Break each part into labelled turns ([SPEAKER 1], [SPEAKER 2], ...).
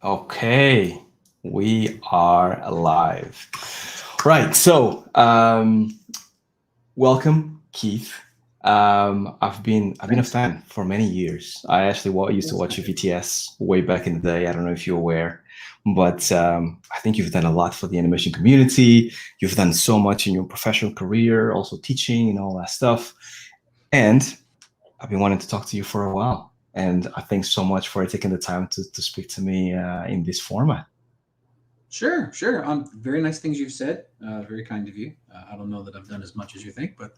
[SPEAKER 1] Okay, we are live. Right. So, welcome, Keith. I've been a
[SPEAKER 2] Thanks.
[SPEAKER 1] fan for many years. I actually used to
[SPEAKER 2] That's
[SPEAKER 1] watch
[SPEAKER 2] kind of you.
[SPEAKER 1] VTS way back in the day. I don't know if you're aware, but I think you've done a lot for the animation community. You've done so much in your professional career, also teaching and all that stuff. And I've been wanting to talk to you for a while. And I thanks so much for taking the time to speak to me in this format.
[SPEAKER 2] Sure, sure. Very nice things you've said. Very kind of you. I don't know that I've done as much as you think, but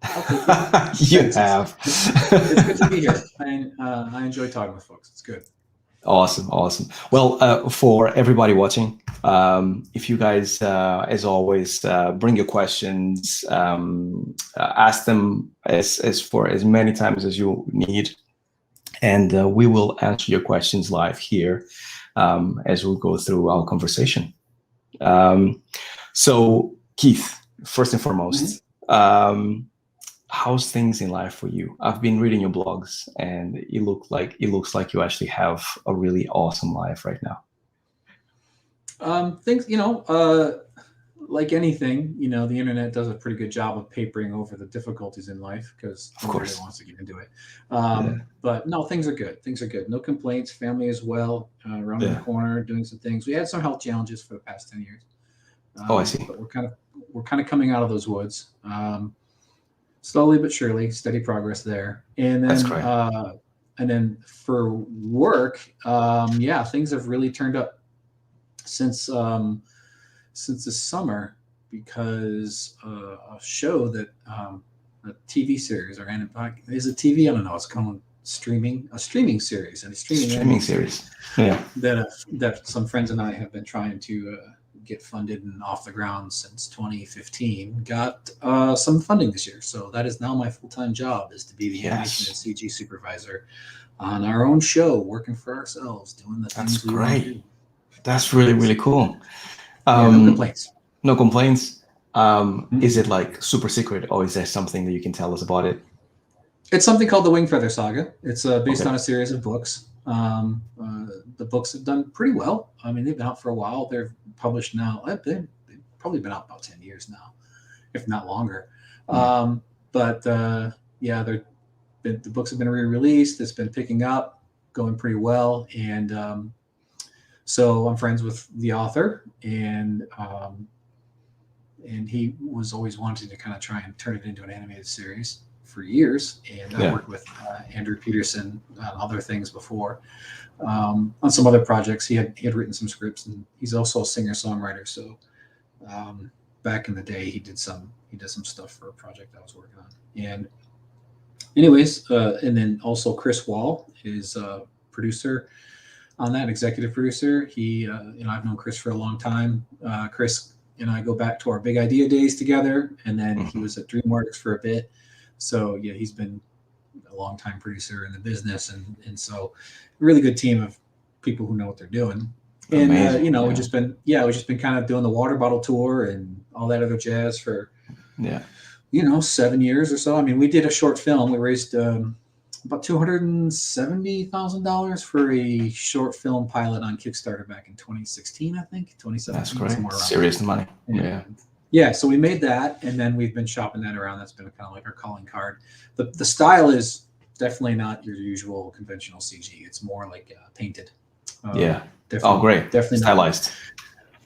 [SPEAKER 2] I'll take it.
[SPEAKER 1] You
[SPEAKER 2] Thanks.
[SPEAKER 1] have.
[SPEAKER 2] It's good to be here. I enjoy talking with folks. It's good.
[SPEAKER 1] Awesome, awesome. Well, for everybody watching, if you guys, as always, bring your questions, ask them as for as many times as you need, and we will answer your questions live here as we go through our conversation. Um, so, Keith, first and
[SPEAKER 2] Mhm.
[SPEAKER 1] foremost, how's things in life for you? I've been reading your blogs, and it looks like you actually have a really awesome life right now.
[SPEAKER 2] Things, like anything, the internet does a pretty good job of papering over the difficulties in life because
[SPEAKER 1] Of
[SPEAKER 2] nobody really
[SPEAKER 1] course.
[SPEAKER 2] wants to get into it.
[SPEAKER 1] Yeah.
[SPEAKER 2] But no, things are good. Things are good. No complaints. Family as well. Around the
[SPEAKER 1] Yeah.
[SPEAKER 2] corner, doing some things. We had some health challenges for the past 10 years.
[SPEAKER 1] Oh, I see.
[SPEAKER 2] But we're kind of coming out of those woods, slowly but surely, steady progress there. And
[SPEAKER 1] That's
[SPEAKER 2] then
[SPEAKER 1] great.
[SPEAKER 2] for work, yeah, things have really turned up since this summer because a show that a TV series is it TV? I don't know. It's called a streaming series, and a streaming
[SPEAKER 1] Streaming
[SPEAKER 2] animated series
[SPEAKER 1] series. Yeah.
[SPEAKER 2] that some friends and I have been trying to get funded and off the ground since 2015. Got some funding this year, so that is now my full time job is to be the animation and
[SPEAKER 1] Yes.
[SPEAKER 2] CG supervisor on our own show, working for ourselves, doing the
[SPEAKER 1] That's
[SPEAKER 2] things we want to
[SPEAKER 1] great.
[SPEAKER 2] do.
[SPEAKER 1] That's really,
[SPEAKER 2] So
[SPEAKER 1] really cool.
[SPEAKER 2] yeah, no
[SPEAKER 1] Um,
[SPEAKER 2] complaints.
[SPEAKER 1] no complaints. Is
[SPEAKER 2] Mm-mm.
[SPEAKER 1] it like super secret, or is there something that you can tell us about it?
[SPEAKER 2] It's something called the Wingfeather Saga. It's based
[SPEAKER 1] Okay.
[SPEAKER 2] on a series of books. The books have done pretty well. I mean, they've been out for a while. They're published now. They've probably been out about 10 years now, if not longer.
[SPEAKER 1] Yeah.
[SPEAKER 2] Um, but yeah, the books have been re-released. It's been picking up, going pretty well, and so I'm friends with the author, and he was always wanting to kind of try and turn it into an animated series for years. And I've
[SPEAKER 1] Yeah.
[SPEAKER 2] worked with Andrew Peterson on other things before, on some other projects. He had written some scripts, and he's also a singer songwriter. So um, back in the day, he did some stuff for a project I was working on. And anyways, and then also Chris Wall is a producer on that, executive producer. I've known Chris for a long time. Chris and I go back to our big idea days together, and then he
[SPEAKER 1] Hmm.
[SPEAKER 2] was at DreamWorks for a bit. So yeah, he's been a long time producer in the business, and so a really good team of people who know what they're doing. And
[SPEAKER 1] Amazing.
[SPEAKER 2] we've
[SPEAKER 1] Yeah.
[SPEAKER 2] just been kind of doing the water bottle tour and all that other jazz for
[SPEAKER 1] Yeah.
[SPEAKER 2] 7 years or so. I mean, we did a short film. We raised about $270,000 for a short film pilot on Kickstarter back in 2016, I think,
[SPEAKER 1] That's
[SPEAKER 2] 2017,
[SPEAKER 1] great.
[SPEAKER 2] somewhere around
[SPEAKER 1] Serious money.
[SPEAKER 2] there. And
[SPEAKER 1] Yeah.
[SPEAKER 2] yeah, so we made that, and then we've been shopping that around. That's been kind of like our calling card. The style is definitely not your usual conventional CG. It's more like painted.
[SPEAKER 1] Yeah.
[SPEAKER 2] Um,
[SPEAKER 1] Oh,
[SPEAKER 2] definitely,
[SPEAKER 1] great.
[SPEAKER 2] definitely not.
[SPEAKER 1] Stylized.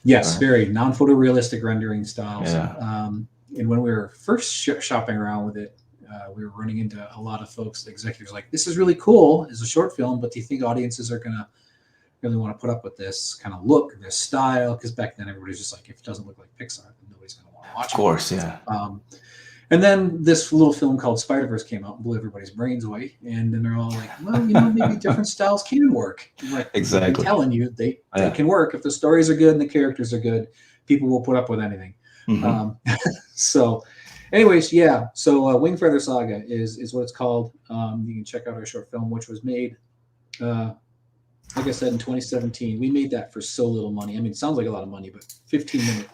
[SPEAKER 2] Yes,
[SPEAKER 1] Right.
[SPEAKER 2] very non-photorealistic rendering styles.
[SPEAKER 1] Yeah.
[SPEAKER 2] And when we were first shopping around with it, we were running into a lot of folks, executives, like, "This is really cool as a short film, but do you think audiences are gonna really want to put up with this kind of look, this style?" Because back then everybody's just like, if it doesn't look like Pixar, then nobody's gonna want to
[SPEAKER 1] Of
[SPEAKER 2] watch it.
[SPEAKER 1] course. Yeah.
[SPEAKER 2] And then this little film called Spider-Verse came out and blew everybody's brains away. And then they're all like, "Well, maybe different styles can work." I'm like, "I've been
[SPEAKER 1] Exactly.
[SPEAKER 2] telling you, they
[SPEAKER 1] Yeah.
[SPEAKER 2] can work if the stories are good and the characters are good. People will put up with anything."
[SPEAKER 1] Hmm.
[SPEAKER 2] Um, so, anyways, yeah. So, Wingfeather Saga is what it's called. You can check out our short film, which was made, uh, like I said, in 2017. We made that for so little money. I mean, it sounds like a lot of money, but 15-minute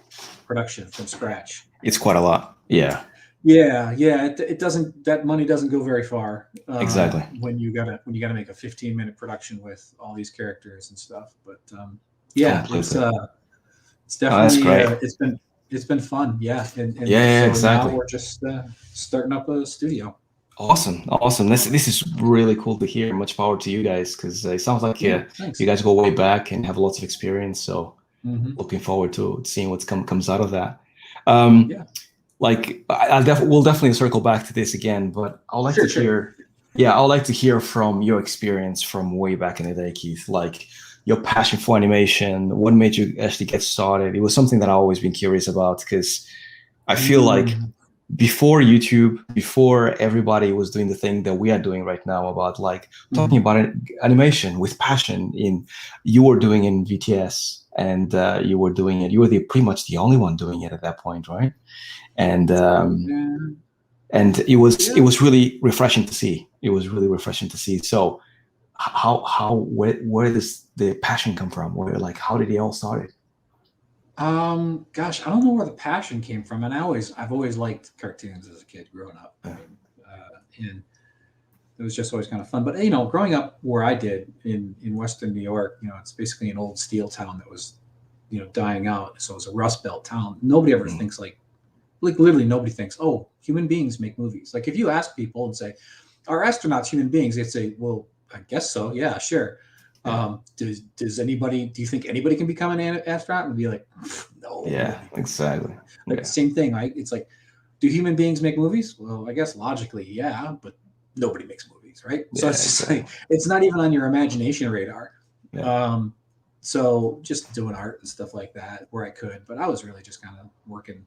[SPEAKER 2] production from scratch.
[SPEAKER 1] It's quite a lot. Yeah.
[SPEAKER 2] Yeah, yeah. It doesn't. That money doesn't go very far
[SPEAKER 1] Exactly.
[SPEAKER 2] when you gotta make a 15-minute production with all these characters and stuff. But yeah,
[SPEAKER 1] Completely.
[SPEAKER 2] it's
[SPEAKER 1] Oh, that's
[SPEAKER 2] definitely
[SPEAKER 1] great.
[SPEAKER 2] it's been fun. Yeah,
[SPEAKER 1] Yeah,
[SPEAKER 2] and
[SPEAKER 1] yeah,
[SPEAKER 2] so now
[SPEAKER 1] exactly.
[SPEAKER 2] we're just starting up a studio.
[SPEAKER 1] Awesome, awesome. This is really cool to hear. Much power to you guys, because it sounds like
[SPEAKER 2] Yeah,
[SPEAKER 1] you
[SPEAKER 2] thanks.
[SPEAKER 1] guys go way back and have lots of experience. So
[SPEAKER 2] Hmm.
[SPEAKER 1] looking forward to seeing what's comes out of that. Um,
[SPEAKER 2] Yeah,
[SPEAKER 1] like we'll definitely circle back to this again, but I'd like to
[SPEAKER 2] sure, sure.
[SPEAKER 1] hear, yeah, I'd like to hear from your experience from way back in the day, Keith. Like your passion for animation, what made you actually get started? It was something that I've always been curious about because I feel like
[SPEAKER 2] Mm,
[SPEAKER 1] before YouTube, before everybody was doing the thing that we are doing right now about like talking
[SPEAKER 2] mhm.
[SPEAKER 1] about animation with passion in you were doing in VTS and you were doing it. You were pretty much the only one doing it at that point, right? And
[SPEAKER 2] Yeah,
[SPEAKER 1] and it
[SPEAKER 2] yeah.
[SPEAKER 1] was really refreshing to see. It was really refreshing to see. So where does the passion come from? Where like how did it all started?
[SPEAKER 2] Gosh, I don't know where the passion came from, and I've always liked cartoons as a kid growing up. I
[SPEAKER 1] Yeah.
[SPEAKER 2] mean, and it was just always kind of fun. But growing up where I did in Western New York, it's basically an old steel town that was dying out. So it was a Rust Belt town. Nobody ever
[SPEAKER 1] Mm.
[SPEAKER 2] thinks like literally nobody thinks, oh, human beings make movies. Like if you ask people and say, are astronauts human beings? They'd say, well, I guess so. Yeah, sure.
[SPEAKER 1] Yeah.
[SPEAKER 2] Does anybody? Do you think anybody can become an astronaut? And be like, no,
[SPEAKER 1] Yeah,
[SPEAKER 2] nobody can.
[SPEAKER 1] exactly.
[SPEAKER 2] Like
[SPEAKER 1] Yeah.
[SPEAKER 2] same thing, right? It's like, do human beings make movies? Well, I guess logically, yeah, but nobody makes movies, right? So
[SPEAKER 1] Yeah,
[SPEAKER 2] it's just like
[SPEAKER 1] exactly.
[SPEAKER 2] it's not even on your imagination radar.
[SPEAKER 1] Yeah.
[SPEAKER 2] Um, so just doing art and stuff like that where I could, but I was really just kind of working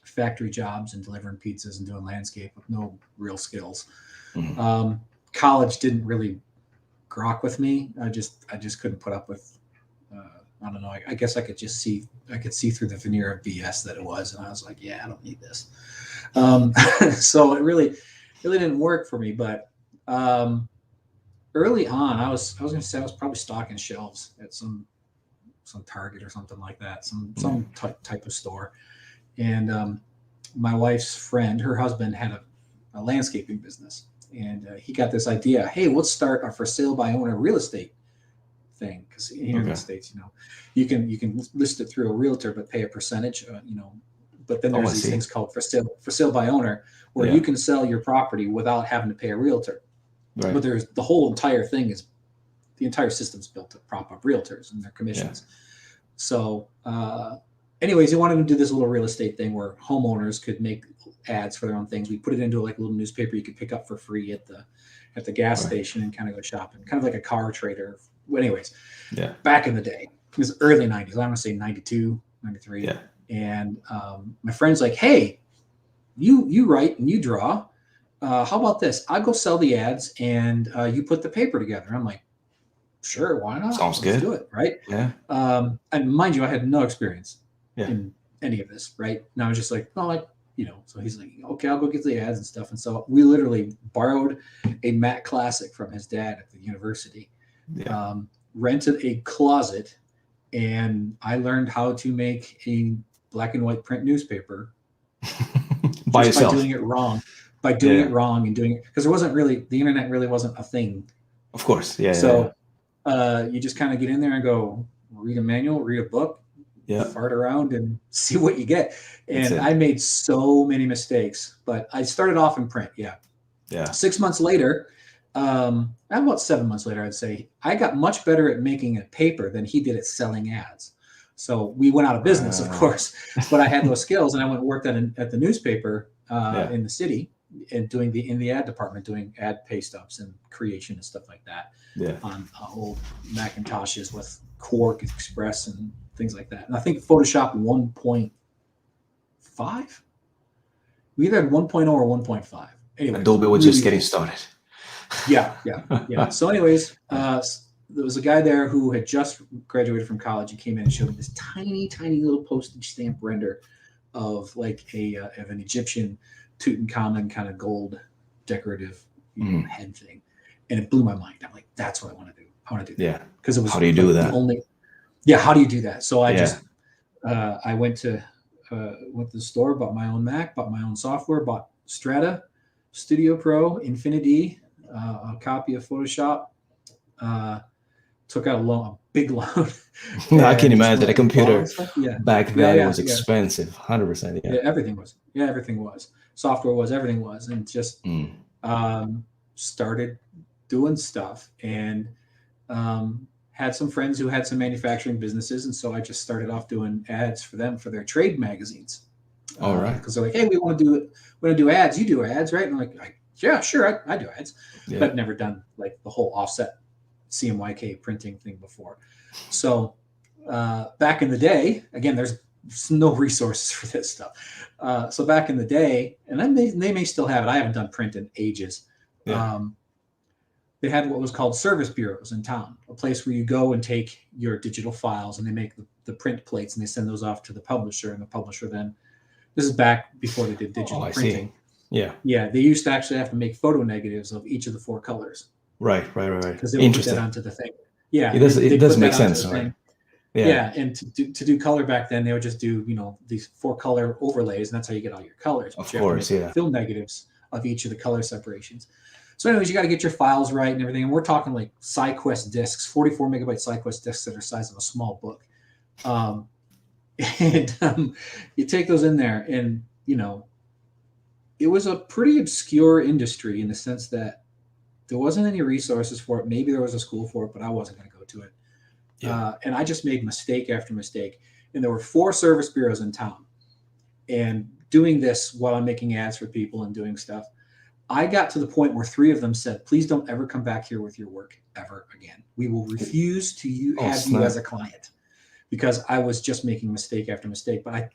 [SPEAKER 2] factory jobs and delivering pizzas and doing landscape with no real skills.
[SPEAKER 1] Mhm.
[SPEAKER 2] Um, College didn't really grok with me. I just couldn't put up with. I don't know. I guess I could see through the veneer of BS that it was, and I was like, yeah, I don't need this. Um, so it really didn't work for me. But early on, I was going to say I was probably stocking shelves at some Target or something like that,
[SPEAKER 1] Yeah.
[SPEAKER 2] some type of store, and my wife's friend, her husband had a landscaping business, and he got this idea. Hey, let's start a for sale by owner real estate thing because here in the
[SPEAKER 1] Okay.
[SPEAKER 2] states, you can list it through a realtor but pay a percentage, But then
[SPEAKER 1] Oh,
[SPEAKER 2] there's
[SPEAKER 1] I
[SPEAKER 2] these
[SPEAKER 1] see.
[SPEAKER 2] things called for sale by owner where you
[SPEAKER 1] Yeah.
[SPEAKER 2] can sell your property without having to pay a realtor.
[SPEAKER 1] Right.
[SPEAKER 2] But there's the whole entire thing is the entire system's built to prop up realtors and their
[SPEAKER 1] Yeah.
[SPEAKER 2] commissions. So, anyways, he wanted to do this little real estate thing where homeowners could make ads for their own things. We put it into like a little newspaper you could pick up for free at the gas
[SPEAKER 1] Right.
[SPEAKER 2] station and kind of go shopping, kind of like a car trader. Anyways,
[SPEAKER 1] Yeah.
[SPEAKER 2] back in the day, it was early 90s. I want to say 92, 93.
[SPEAKER 1] Yeah.
[SPEAKER 2] And my friend's like, hey, you write and you draw. How about this? I'll go sell the ads and you put the paper together. I'm like, sure, why not?
[SPEAKER 1] Sounds
[SPEAKER 2] Let's do
[SPEAKER 1] good.
[SPEAKER 2] it, right?
[SPEAKER 1] Yeah.
[SPEAKER 2] And mind you, I had no experience
[SPEAKER 1] Yeah.
[SPEAKER 2] in any of this, right? And I was just like, oh, so he's like, okay, I'll go get the ads and stuff. And so we literally borrowed a Mac Classic from his dad at the university,
[SPEAKER 1] Yeah.
[SPEAKER 2] rented a closet, and I learned how to make a black and white print newspaper
[SPEAKER 1] By
[SPEAKER 2] just by
[SPEAKER 1] yourself.
[SPEAKER 2] doing it wrong,
[SPEAKER 1] Yeah.
[SPEAKER 2] and doing it because there wasn't really the internet really wasn't a thing.
[SPEAKER 1] Of course. Yeah. Yeah. Yeah.
[SPEAKER 2] So you just kind of get in there and go read a manual, read a book,
[SPEAKER 1] Yeah.
[SPEAKER 2] fart around and see what you get.
[SPEAKER 1] That's
[SPEAKER 2] And
[SPEAKER 1] it.
[SPEAKER 2] I made so many mistakes, but I started off in print. Yeah.
[SPEAKER 1] Yeah.
[SPEAKER 2] 6 months later, about 7 months later, I'd say I got much better at making a paper than he did at selling ads. So we went out of business, of
[SPEAKER 1] Right.
[SPEAKER 2] course, but I had those skills, and I went and worked at the newspaper
[SPEAKER 1] Yeah.
[SPEAKER 2] in the city and doing in the ad department, doing ad pay stubs and creation and stuff like that
[SPEAKER 1] Yeah.
[SPEAKER 2] on old Macintoshes with Quark Express and things like that. And I think Photoshop 1.5. We either had 1.0 or 1.5. Anyways,
[SPEAKER 1] Adobe was just
[SPEAKER 2] really
[SPEAKER 1] getting
[SPEAKER 2] old.
[SPEAKER 1] started.
[SPEAKER 2] Yeah. So, anyways, there was a guy there who had just graduated from college and came in and showed me this tiny, tiny little postage stamp render of like of an Egyptian Tutankhamun kind of gold decorative
[SPEAKER 1] Mhm.
[SPEAKER 2] head thing, and it blew my mind. I'm like, that's what I want to do. I want to do that
[SPEAKER 1] Yeah.
[SPEAKER 2] because it was
[SPEAKER 1] How do you do
[SPEAKER 2] like the
[SPEAKER 1] that?
[SPEAKER 2] only. Yeah, how do you do that? So I
[SPEAKER 1] Yeah.
[SPEAKER 2] just I went to went to the store, bought my own Mac, bought my own software, bought Strata, Studio Pro, Infinity, a copy of Photoshop, uh, took out a big loan,
[SPEAKER 1] I can
[SPEAKER 2] and just
[SPEAKER 1] imagine
[SPEAKER 2] went
[SPEAKER 1] a
[SPEAKER 2] and bought all this
[SPEAKER 1] computer
[SPEAKER 2] stuff. Yeah,
[SPEAKER 1] back
[SPEAKER 2] yeah,
[SPEAKER 1] then
[SPEAKER 2] yeah,
[SPEAKER 1] was
[SPEAKER 2] yeah,
[SPEAKER 1] expensive, 100%. Yeah.
[SPEAKER 2] yeah. Everything was. Yeah, everything was. Software was. Everything was, and just
[SPEAKER 1] Mm.
[SPEAKER 2] started doing stuff, and had some friends who had some manufacturing businesses, and so I just started off doing ads for them for their trade magazines,
[SPEAKER 1] All right.
[SPEAKER 2] because they're like, "Hey, we want to do ads. You do ads, right?" And I'm like, "Yeah, sure, I do ads,"
[SPEAKER 1] Yeah.
[SPEAKER 2] but never done like the whole offset CMYK printing thing before. So back in the day, again, there's no resources for this stuff. So back in the day, and then they may still have it. I haven't done print in ages.
[SPEAKER 1] Yeah.
[SPEAKER 2] They had what was called service bureaus in town, a place where you go and take your digital files, and they make the print plates, and they send those off to the publisher, and the publisher then, this is back before they did
[SPEAKER 1] Oh,
[SPEAKER 2] digital
[SPEAKER 1] I
[SPEAKER 2] printing.
[SPEAKER 1] see. Yeah.
[SPEAKER 2] Yeah, they used to actually have to make photo negatives of each of the 4 colors
[SPEAKER 1] Right.
[SPEAKER 2] because they would put that
[SPEAKER 1] Interesting.
[SPEAKER 2] onto the thing. Yeah,
[SPEAKER 1] It does. It
[SPEAKER 2] they
[SPEAKER 1] does
[SPEAKER 2] put
[SPEAKER 1] make
[SPEAKER 2] that onto
[SPEAKER 1] sense,
[SPEAKER 2] the
[SPEAKER 1] right?
[SPEAKER 2] thing.
[SPEAKER 1] Yeah.
[SPEAKER 2] Yeah, and to do color back then, they would just do these 4 color overlays, and that's how you get all your colors. But
[SPEAKER 1] Of
[SPEAKER 2] you have to
[SPEAKER 1] course.
[SPEAKER 2] make
[SPEAKER 1] Yeah.
[SPEAKER 2] film negatives of each of the color separations. So, anyways, you got to get your files right and everything. And we're talking like SideQuest discs, 44 megabyte SideQuest discs that are the size of a small book. And you take those in there, and it was a pretty obscure industry in the sense that there wasn't any resources for it. Maybe there was a school for it, but I wasn't going to go to it.
[SPEAKER 1] Yeah.
[SPEAKER 2] And I just made mistake after mistake. And there were 4 service bureaus in town. And doing this while I'm making ads for people and doing stuff, I got to the point where 3 of them said, "Please don't ever come back here with your work ever again. We will refuse to have you as a client," because I was just making mistake after mistake. But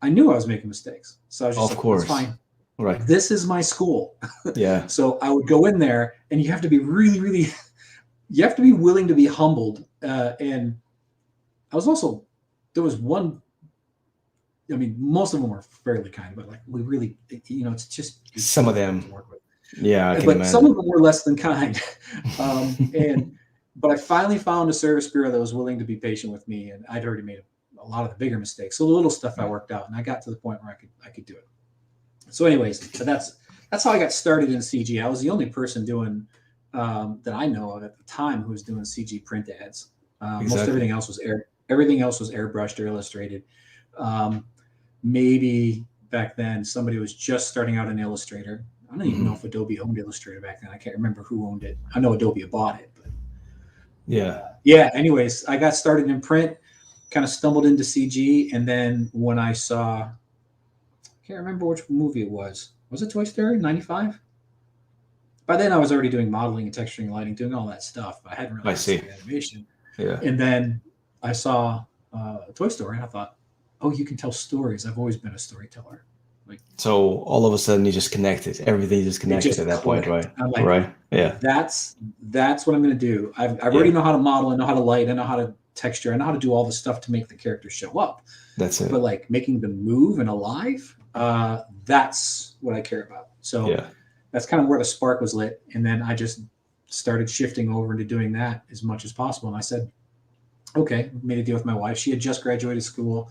[SPEAKER 2] I knew I was making mistakes. So I was just
[SPEAKER 1] Of
[SPEAKER 2] like,
[SPEAKER 1] course.
[SPEAKER 2] "It's fine.
[SPEAKER 1] Right.
[SPEAKER 2] This is my school."
[SPEAKER 1] Yeah.
[SPEAKER 2] So I would go in there, and you have to be really, really, you have to be willing to be humbled. And I was also, there was one, I mean, most of them were fairly kind, but like we really, it's just
[SPEAKER 1] Some of them.
[SPEAKER 2] to work with.
[SPEAKER 1] Yeah, I can
[SPEAKER 2] But
[SPEAKER 1] imagine.
[SPEAKER 2] some of them were less than kind. But I finally found a service bureau that was willing to be patient with me, and I'd already made a lot of the bigger mistakes. So the little stuff I worked out, and I got to the point where I could do it. So, anyways, so that's how I got started in CG. I was the only person doing that I know of at the time who was doing CG print ads. Most everything else was airbrushed or illustrated. Maybe back then somebody was just starting out in Illustrator. I don't even know if Adobe owned Illustrator back then. I can't remember who owned it. I know Adobe bought it, but
[SPEAKER 1] yeah.
[SPEAKER 2] Anyways, I got started in print, kind of stumbled into CG, and then when I saw, I can't remember which movie it was. Was it Toy Story 95? By then I was already doing modeling and texturing, lighting, doing all that stuff. I hadn't really seen animation.
[SPEAKER 1] Yeah.
[SPEAKER 2] And then I saw Toy Story, and I thought, oh, you can tell stories. I've always been a storyteller.
[SPEAKER 1] So all of a sudden you just connected. Everything just connected at that point, right?
[SPEAKER 2] I'm like,
[SPEAKER 1] right. Yeah.
[SPEAKER 2] That's what I'm going to do. I already know how to model. I know how to light. I know how to texture. I know how to do all the stuff to make the characters show up.
[SPEAKER 1] That's it.
[SPEAKER 2] But like making them move and alive, that's what I care about. So that's kind of where the spark was lit. And then I just started shifting over into doing that as much as possible. And I said, okay, made a deal with my wife. She had just graduated school.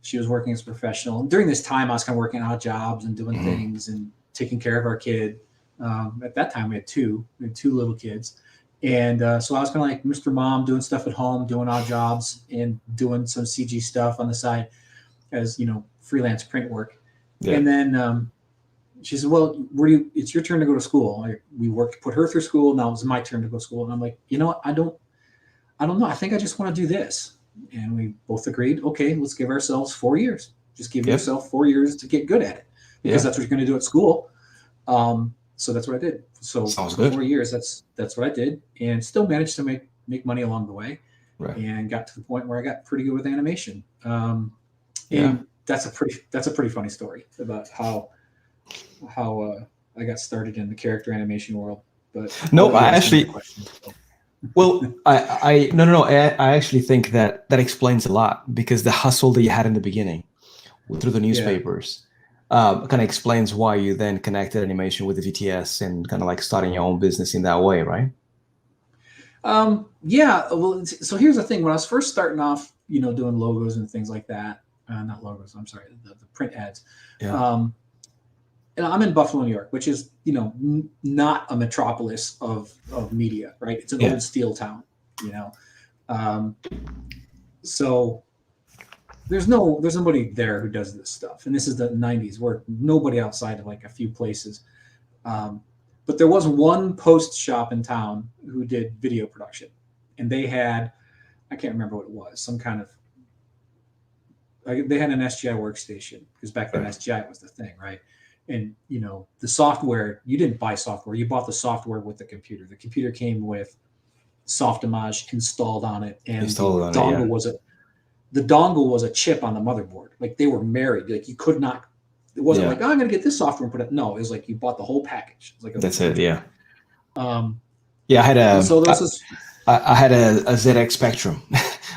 [SPEAKER 2] She was working as a professional. And during this time, I was kind of working odd jobs and doing things and taking care of our kid. At that time, we had 2 little kids. And so I was kind of like Mr. Mom, doing stuff at home, doing odd jobs and doing some CG stuff on the side as, freelance print work. Yeah. And then she said, well, it's your turn to go to school. We put her through school. Now it's my turn to go to school. And I'm like, you know what? I don't know. I think I just want to do this. And we both agreed, okay, let's give ourselves 4 years. Just give yourself 4 years to get good at it, because that's what you're going to do at school. So that's what I did. So for 4 years, that's what I did, and still managed to make money along the way, and got to the point where I got pretty good with animation. And that's a pretty funny story about how I got started in the character animation world. But
[SPEAKER 1] no, I actually. Well, I actually think that explains a lot, because the hustle that you had in the beginning through the newspapers kind of explains why you then connected animation with the VTS and kind of like starting your own business in that way, right?
[SPEAKER 2] Well, so here's the thing. When I was first starting off, doing logos and things like that, not logos. I'm sorry, the print ads.
[SPEAKER 1] Yeah.
[SPEAKER 2] And I'm in Buffalo, New York, which is, you know, not a metropolis of media, right? It's an
[SPEAKER 1] Yeah.
[SPEAKER 2] old steel town, you know. So there's nobody there who does this stuff. And this is the 90s, where nobody outside of like a few places. But there was one post shop in town who did video production, and they had, I can't remember what it was, some kind of, like, they had an SGI workstation, because back then SGI was the thing, right? And, you know, the software, you didn't buy software, you bought the software with the computer. The computer came with Softimage installed on it, and the dongle was a chip on the motherboard. Like, they were married. Like, you could not, it wasn't like, oh, I'm going to get this software and put it. No, it was like you bought the whole package. It was like
[SPEAKER 1] That's it. Yeah.
[SPEAKER 2] Yeah,
[SPEAKER 1] I had a,
[SPEAKER 2] so there was this,
[SPEAKER 1] I had a ZX Spectrum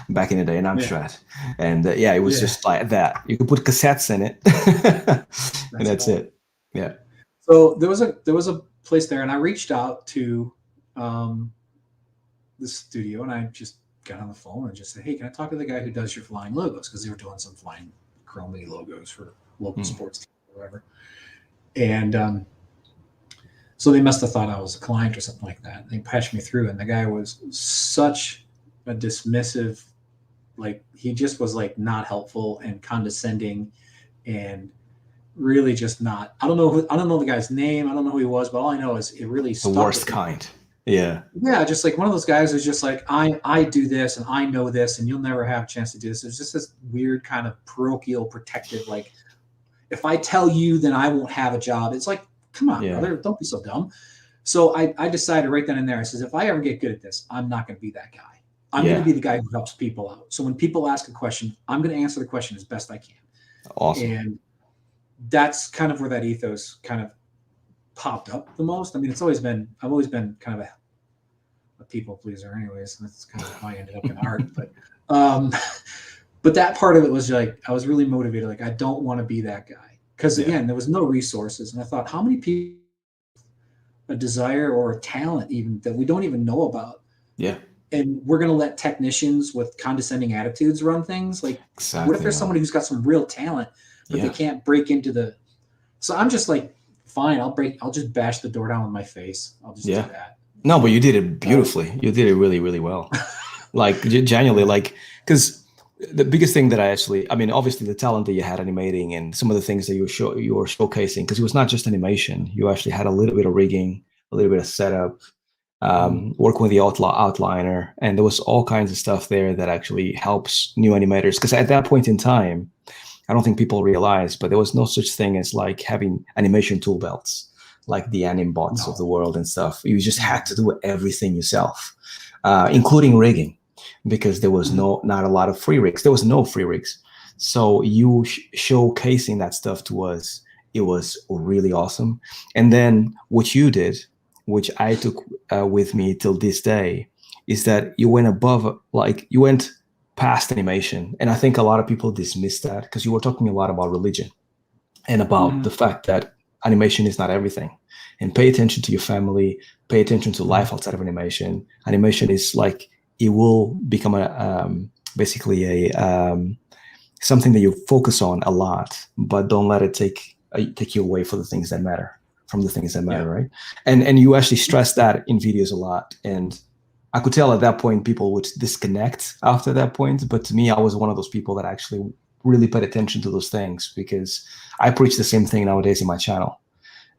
[SPEAKER 1] back in the day in Amstrad, and it was just like that. You could put cassettes in it, and that's it. Yeah.
[SPEAKER 2] So there was a place there, and I reached out to the studio, and I just got on the phone and just said, hey, can I talk to the guy who does your flying logos? Because they were doing some flying chromey logos for local sports teams or whatever. And so they must have thought I was a client or something like that. They patched me through, and the guy was such a dismissive, like, he just was like not helpful and condescending, and really just not. I don't know the guy's name. I don't know who he was, but all I know is it really
[SPEAKER 1] the worst kind. Yeah.
[SPEAKER 2] Yeah, just like one of those guys who's just like, I do this and I know this, and you'll never have a chance to do this. It's just this weird kind of parochial, protective, like, if I tell you, then I won't have a job. It's like, come on, brother, don't be so dumb. So I decided right then and there, I says, if I ever get good at this, I'm not going to be that guy. I'm going to be the guy who helps people out. So when people ask a question, I'm going to answer the question as best I can.
[SPEAKER 1] Awesome.
[SPEAKER 2] And that's kind of where that ethos kind of popped up the most. I mean, I've always been kind of a people pleaser anyways. That's kind of how I ended up in art. But that part of it was like, I was really motivated. Like, I don't want to be that guy. Because again, there was no resources. And I thought, how many people a desire or a talent even that we don't even know about?
[SPEAKER 1] Yeah.
[SPEAKER 2] And we're going to let technicians with condescending attitudes run things. Like, what if there's somebody who's got some real talent, but they can't break into the, so I'm just like, fine, I'll just bash the door down with my face. I'll just do that.
[SPEAKER 1] No, but you did it beautifully. You did it really, really well. Like, genuinely, like, because the biggest thing that I mean, obviously the talent that you had animating and some of the things that you were showcasing, because it was not just animation. You actually had a little bit of rigging, a little bit of setup, working with the outliner, and there was all kinds of stuff there that actually helps new animators. Because at that point in time, I don't think people realize, but there was no such thing as like having animation tool belts, like the Animbots of the world and stuff. You just had to do everything yourself, including rigging, because there was not a lot of free rigs. There was no free rigs. So you showcasing that stuff to us, it was really awesome. And then what you did, which I took with me till this day, is that you went above, like, you went past animation. And I think a lot of people dismiss that, because you were talking a lot about religion and about the fact that animation is not everything. And pay attention to your family, pay attention to life outside of animation. Animation is like, it will become basically something that you focus on a lot, but don't let it take you away from the things that matter, right? And you actually stress that in videos a lot. And I could tell at that point people would disconnect after that point, but to me, I was one of those people that actually really paid attention to those things, because I preach the same thing nowadays in my channel.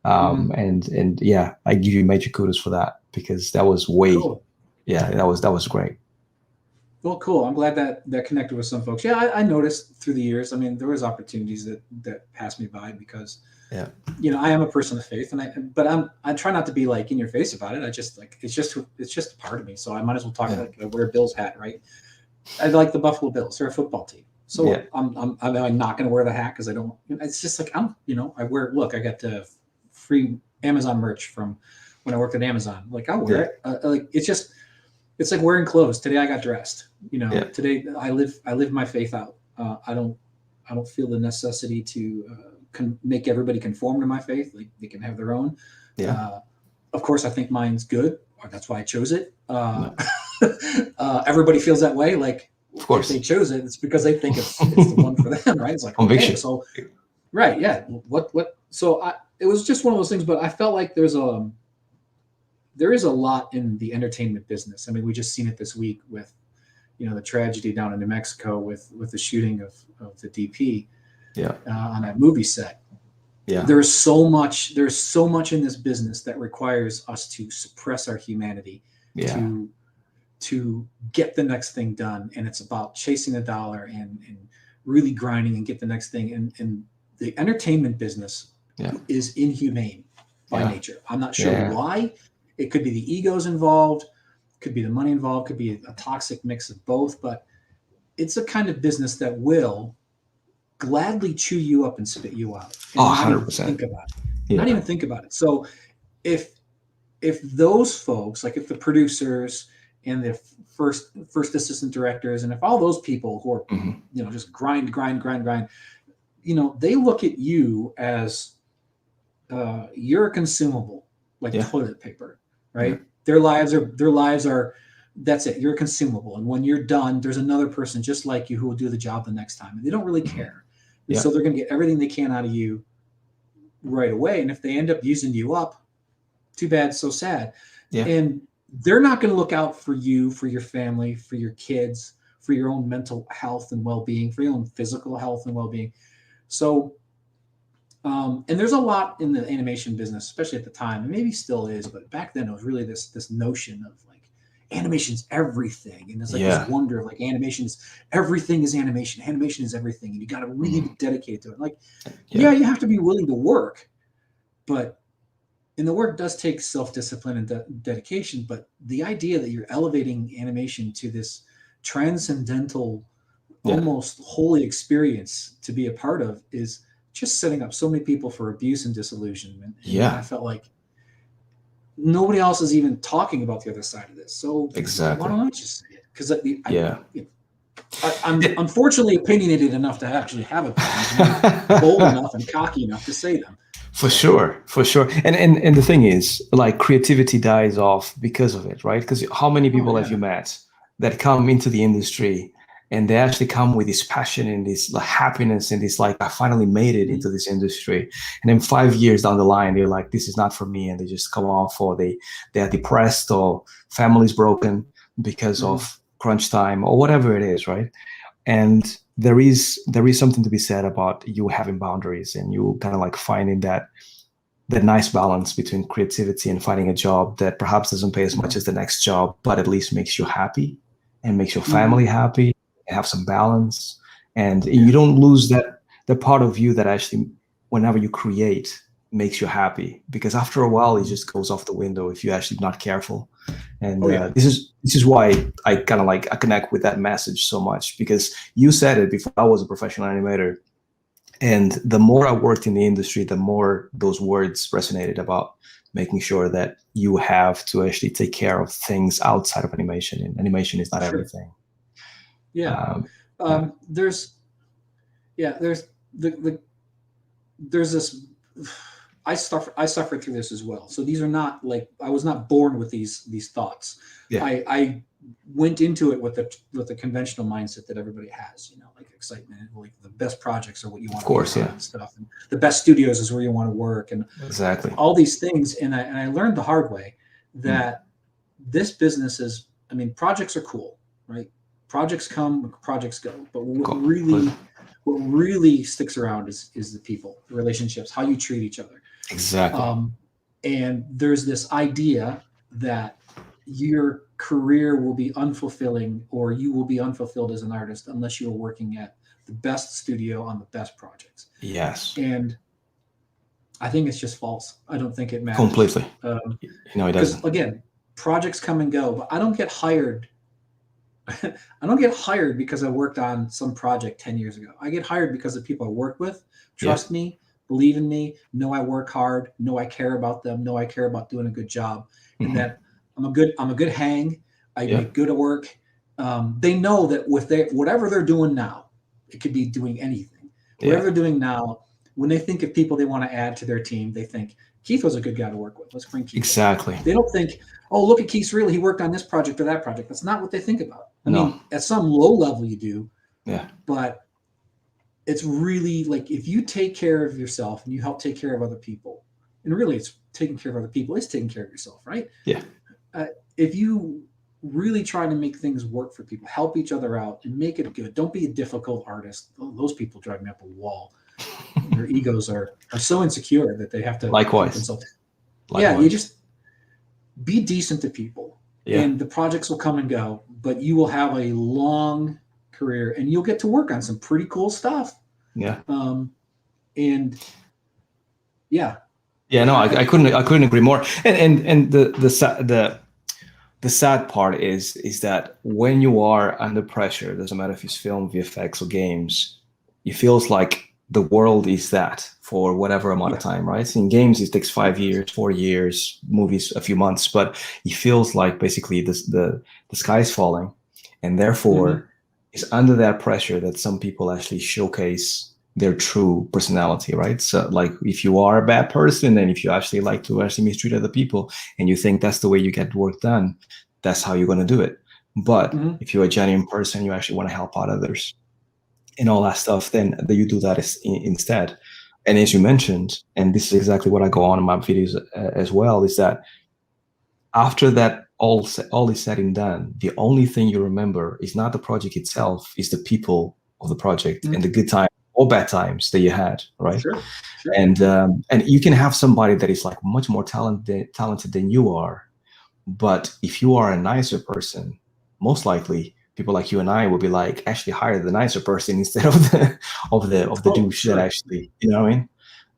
[SPEAKER 1] And I give you major kudos for that, because that was that was great.
[SPEAKER 2] Well, cool. I'm glad that connected with some folks. Yeah, I noticed through the years. I mean, there was opportunities that passed me by, because you know, I am a person of faith, but I try not to be like in your face about it. I just like, it's just a part of me. So I might as well talk about it. I wear a Bills hat, right? I like the Buffalo Bills. They're a football team. So I'm not going to wear the hat because I don't. It's just like, I wear. Look, I got the free Amazon merch from when I worked at Amazon. Like, I'll wear it. Like, it's like wearing clothes. Today I got dressed. Today I live my faith out. I don't feel the necessity to make everybody conform to my faith. Like, they can have their own. Of course, I think mine's good. That's why I chose it. Everybody feels that way. Like,
[SPEAKER 1] Of
[SPEAKER 2] if they
[SPEAKER 1] course.
[SPEAKER 2] chose it, it's because they think it's the one for them, right? It's like, okay,
[SPEAKER 1] Conviction.
[SPEAKER 2] so right, yeah. So it was just one of those things, but I felt like there is a lot in the entertainment business. I mean, we just seen it this week with, the tragedy down in New Mexico with the shooting of the DP
[SPEAKER 1] Yeah.
[SPEAKER 2] on that movie set.
[SPEAKER 1] Yeah.
[SPEAKER 2] There's so much in this business that requires us to suppress our humanity,
[SPEAKER 1] Yeah.
[SPEAKER 2] to get the next thing done. And it's about chasing the dollar and really grinding and get the next thing. And the entertainment business is inhumane by nature. I'm not sure why. It could be the egos involved, could be the money involved, could be a toxic mix of both, but it's a kind of business that will gladly chew you up and spit you out and not
[SPEAKER 1] 100%.
[SPEAKER 2] even think about it. Not even think about it. So if those folks, like if the producers and the first assistant directors, and if all those people who are just grind, they look at you as you're a consumable, like toilet paper, right?
[SPEAKER 1] Yeah.
[SPEAKER 2] Their lives are that's it. You're a consumable, and when you're done, there's another person just like you who will do the job the next time, and they don't really care. And so they're going to get everything they can out of you right away. And if they end up using you up, too bad, so sad.
[SPEAKER 1] Yeah.
[SPEAKER 2] And they're not going to look out for you, for your family, for your kids, for your own mental health and well-being, for your own physical health and well-being. So, and there's a lot in the animation business, especially at the time, and maybe still is, but back then it was really this notion of like animation's everything, and there's like this wonder of like everything is animation. Animation is everything, and you got to really be dedicated to it. Like, you have to be willing to work, and the work does take self-discipline and dedication. But the idea that you're elevating animation to this transcendental, almost holy experience to be a part of is just setting up so many people for abuse and disillusionment. And I felt like nobody else is even talking about the other side of this. So why don't I just say it? Because I'm unfortunately opinionated enough to actually have opinions, bold enough and cocky enough to say them.
[SPEAKER 1] For sure. And the thing is, like, creativity dies off because of it, right? Because how many people have you met that come into the industry and they actually come with this passion and this happiness and this like, I finally made it into this industry. And then 5 years down the line, they're like, this is not for me. And they just come off, or they are depressed, or family's broken because of crunch time or whatever it is, right? And there is something to be said about you having boundaries and you kind of like finding that nice balance between creativity and finding a job that perhaps doesn't pay as much as the next job, but at least makes you happy and makes your family happy, and have some balance. And you don't lose the part of you that actually, whenever you create, makes you happy, because after a while it just goes off the window if you're actually not careful. And this is why I kind of like I connect with that message so much, because you said it before I was a professional animator, and the more I worked in the industry, the more those words resonated about making sure that you have to actually take care of things outside of animation, and animation is not everything.
[SPEAKER 2] There's this. I suffered through this as well. So these are not like, I was not born with these thoughts. I went into it with the conventional mindset that everybody has, like excitement, like the best projects are what you want to work on and stuff, and the best studios is where you want to work, and all these things. And I learned the hard way that this business is, I mean, projects are cool, right? Projects come, projects go, but what really sticks around is the people, the relationships, how you treat each other.
[SPEAKER 1] Exactly.
[SPEAKER 2] And there's this idea that your career will be unfulfilling, or you will be unfulfilled as an artist unless you're working at the best studio on the best projects.
[SPEAKER 1] Yes.
[SPEAKER 2] And I think it's just false. I don't think it matters.
[SPEAKER 1] Completely. No, it doesn't.
[SPEAKER 2] Because again, projects come and go, but I don't get hired. I don't get hired because I worked on some project 10 years ago. I get hired because the people I work with trust me, believe in me, know I work hard, know I care about them, know I care about doing a good job, and that I'm a good hang. I make good work. They know that whatever they're doing now, it could be doing anything. Whatever they're doing now, when they think of people they want to add to their team, they think Keith was a good guy to work with. Let's bring Keith.
[SPEAKER 1] Exactly.
[SPEAKER 2] They don't think, oh, look at Keith's reel. He worked on this project or that project. That's not what they think about. I
[SPEAKER 1] No.
[SPEAKER 2] mean, at some low level you do,
[SPEAKER 1] Yeah.
[SPEAKER 2] but it's really like if you take care of yourself and you help take care of other people, and really it's taking care of other people, it's taking care of yourself, right?
[SPEAKER 1] Yeah.
[SPEAKER 2] If you really try to make things work for people, help each other out and make it good, don't be a difficult artist. Those people drive me up a wall. Their egos are so insecure that they have to put
[SPEAKER 1] Likewise.
[SPEAKER 2] themselves. Yeah, you
[SPEAKER 1] Likewise.
[SPEAKER 2] just be decent to people,
[SPEAKER 1] Yeah.
[SPEAKER 2] and the projects will come and go, but you will have a long career, and you'll get to work on some pretty cool stuff.
[SPEAKER 1] Yeah.
[SPEAKER 2] And yeah,
[SPEAKER 1] Yeah. No, I couldn't agree more. And the sad part is that when you are under pressure, doesn't matter if it's film, VFX, or games, it feels like the world is that for whatever amount of time, right? In games, it takes 5 years, 4 years, movies, a few months, but it feels like basically the sky's falling. And therefore, it's under that pressure that some people actually showcase their true personality, right? So like if you are a bad person and if you actually like to actually mistreat other people and you think that's the way you get work done, that's how you're going to do it. But if you're a genuine person, you actually want to help out others and all that stuff, then you do that instead. And as you mentioned, and this is exactly what I go on in my videos as well, is that after that all is said and done, the only thing you remember is not the project itself, is the people of the project and the good times or bad times that you had, right?
[SPEAKER 2] Sure.
[SPEAKER 1] And you can have somebody that is like much more talented than you are, but if you are a nicer person, most likely people like you and I will be like, actually hire the nicer person instead of the douche that actually, you know what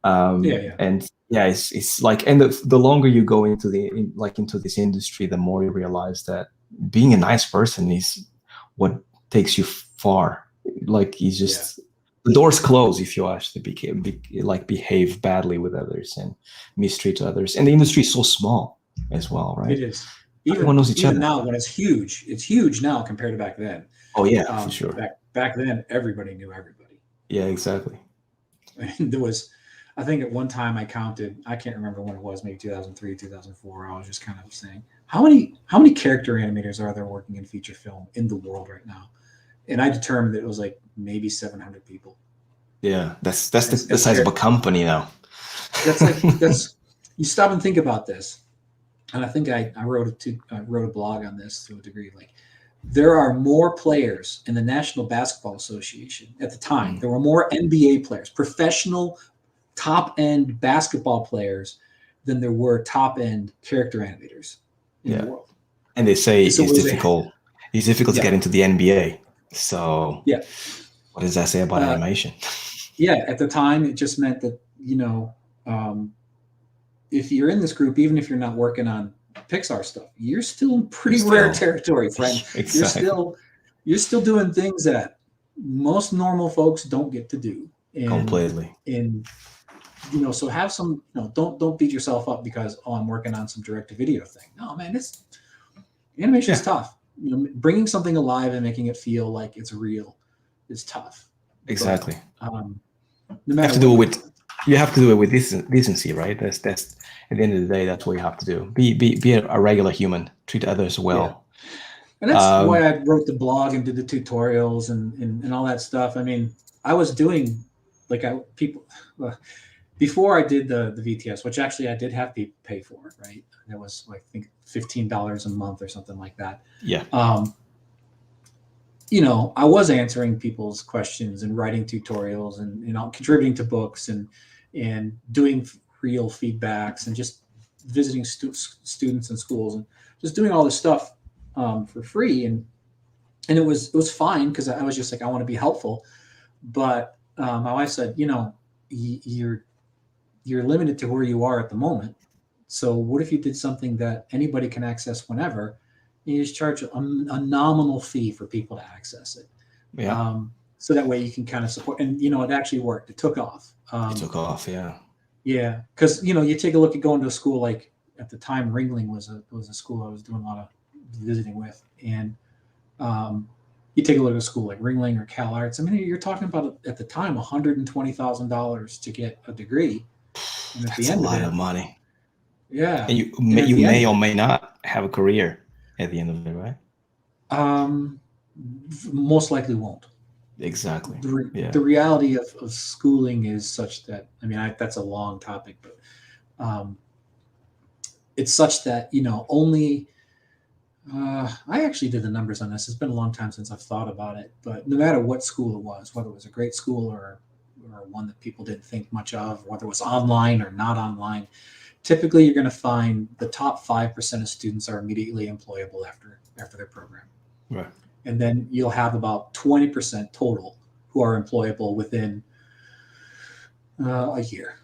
[SPEAKER 1] I mean? And yeah, it's like, and the longer you go into into this industry, the more you realize that being a nice person is what takes you far. Like, it's just the doors close if you actually behave badly with others and mistreat others. And the industry is so small as well, right?
[SPEAKER 2] It is.
[SPEAKER 1] Everyone knows each other
[SPEAKER 2] now when it's huge now compared to back then.
[SPEAKER 1] Oh yeah, for sure.
[SPEAKER 2] Back then, everybody knew everybody.
[SPEAKER 1] Yeah, exactly.
[SPEAKER 2] And there was, I think at one time I counted, I can't remember when it was, maybe 2003, 2004. I was just kind of saying, how many character animators are there working in feature film in the world right now? And I determined that it was like maybe 700 people.
[SPEAKER 1] Yeah, that's the size of a company now.
[SPEAKER 2] That's you stop and think about this. And I think I wrote a blog on this to a degree. Like, there are more players in the National Basketball Association at the time. There were more NBA players, professional top-end basketball players, than there were top-end character animators in the world.
[SPEAKER 1] And they say it's difficult. It's difficult to get into the NBA. So what does that say about animation?
[SPEAKER 2] Yeah, at the time, it just meant that, if you're in this group, even if you're not working on Pixar stuff, you're still in pretty rare territory, friend. Exactly. You're still doing things that most normal folks don't get to do.
[SPEAKER 1] Completely.
[SPEAKER 2] And so have some, don't beat yourself up because I'm working on some direct-to-video thing. No, man, animation is tough. Bringing something alive and making it feel like it's real is tough.
[SPEAKER 1] Exactly.
[SPEAKER 2] But, no
[SPEAKER 1] you
[SPEAKER 2] matter
[SPEAKER 1] have to do it with decency, right? That's at the end of the day, that's what you have to do. Be a regular human. Treat others well.
[SPEAKER 2] Yeah. And that's why I wrote the blog and did the tutorials and all that stuff. I mean, I was doing before I did the VTS, which actually I did have people pay for, right? It was I think $15 a month or something like that.
[SPEAKER 1] Yeah.
[SPEAKER 2] I was answering people's questions and writing tutorials and contributing to books and doing real feedbacks and just visiting students in schools and just doing all this stuff for free. And it was fine because I was just like, I want to be helpful. But my wife said, you're limited to where you are at the moment. So what if you did something that anybody can access whenever? And you just charge a nominal fee for people to access it.
[SPEAKER 1] Yeah.
[SPEAKER 2] So that way you can kind of support. And, it actually worked. It took off.
[SPEAKER 1] It took off, yeah.
[SPEAKER 2] Yeah. Because, you take a look at going to a school like at the time, Ringling was a school I was doing a lot of visiting with. And you take a look at a school like Ringling or Cal Arts. I mean, you're talking about at the time $120,000 to get a degree. And at
[SPEAKER 1] That's a lot of money.
[SPEAKER 2] Yeah.
[SPEAKER 1] And you may or may not have a career at the end of it, right?
[SPEAKER 2] most likely won't.
[SPEAKER 1] Exactly.
[SPEAKER 2] The reality of schooling is such that, I mean, that's a long topic, but it's such that, only, I actually did the numbers on this. It's been a long time since I've thought about it, but no matter what school it was, whether it was a great school or one that people didn't think much of, whether it was online or not online, typically you're going to find the top 5% of students are immediately employable after their program.
[SPEAKER 1] Right.
[SPEAKER 2] And then you'll have about 20% total who are employable within a year.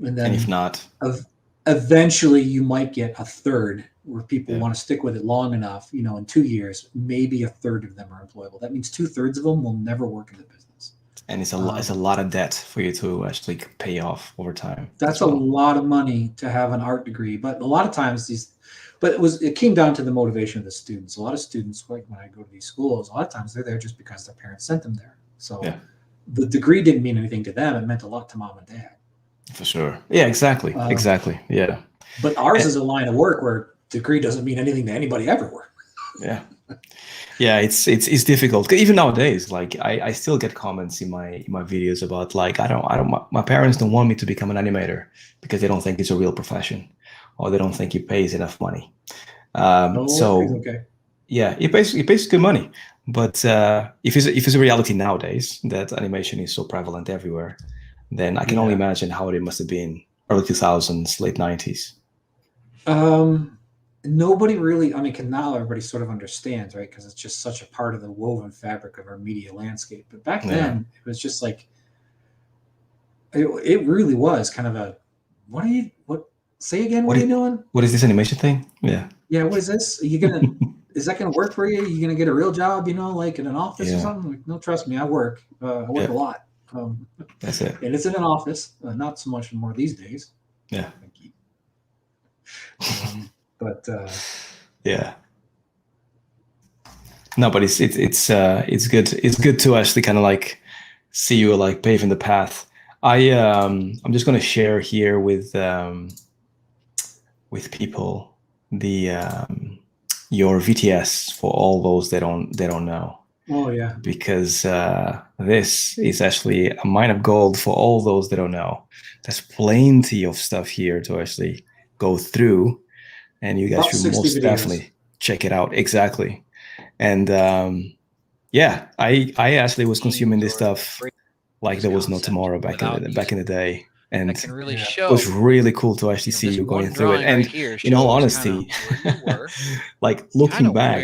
[SPEAKER 2] And then
[SPEAKER 1] if not,
[SPEAKER 2] eventually you might get a third where people want to stick with it long enough, in 2 years, maybe a third of them are employable. That means 2/3 of them will never work in the business.
[SPEAKER 1] And it's a lot of debt for you to actually pay off over time.
[SPEAKER 2] That's a lot of money to have an art degree, but a lot of times it came down to the motivation of the students. A lot of students, when I go to these schools, a lot of times they're there just because their parents sent them there. So the degree didn't mean anything to them. It meant a lot to mom and dad.
[SPEAKER 1] For sure. Yeah, exactly. Exactly. Yeah.
[SPEAKER 2] But ours is a line of work where degree doesn't mean anything to anybody everywhere.
[SPEAKER 1] Yeah. Yeah, it's difficult. Even nowadays, like I still get comments in my videos about like my parents don't want me to become an animator because they don't think it's a real profession, or they don't think it pays enough money. Yeah, it pays good money. But if it's a reality nowadays that animation is so prevalent everywhere, then I can only imagine how it must have been early 2000s, late 90s.
[SPEAKER 2] Nobody really, because now everybody sort of understands, right? Because it's just such a part of the woven fabric of our media landscape. But back then, it was just like, it really was kind of a, say again, what are you doing?
[SPEAKER 1] What is this animation thing? Yeah.
[SPEAKER 2] Yeah, what is this? Are you is that going to work for you? Are you going to get a real job, like in an office or something? Like, no, trust me, I work. I work a lot.
[SPEAKER 1] That's it.
[SPEAKER 2] And it's in an office, not so much more these days.
[SPEAKER 1] Yeah.
[SPEAKER 2] But
[SPEAKER 1] no, but it's good. It's good to actually kind of like see you like paving the path. I'm just going to share here with people your VTS for all those that don't know.
[SPEAKER 2] Oh yeah.
[SPEAKER 1] Because this is actually a mine of gold for all those that don't know. There's plenty of stuff here to actually go through. And you guys should most definitely check it out. Exactly. And I actually was consuming this stuff like there was no tomorrow back in the day. And
[SPEAKER 3] it
[SPEAKER 1] was really cool to actually see you going through it. And in all honesty, like looking back,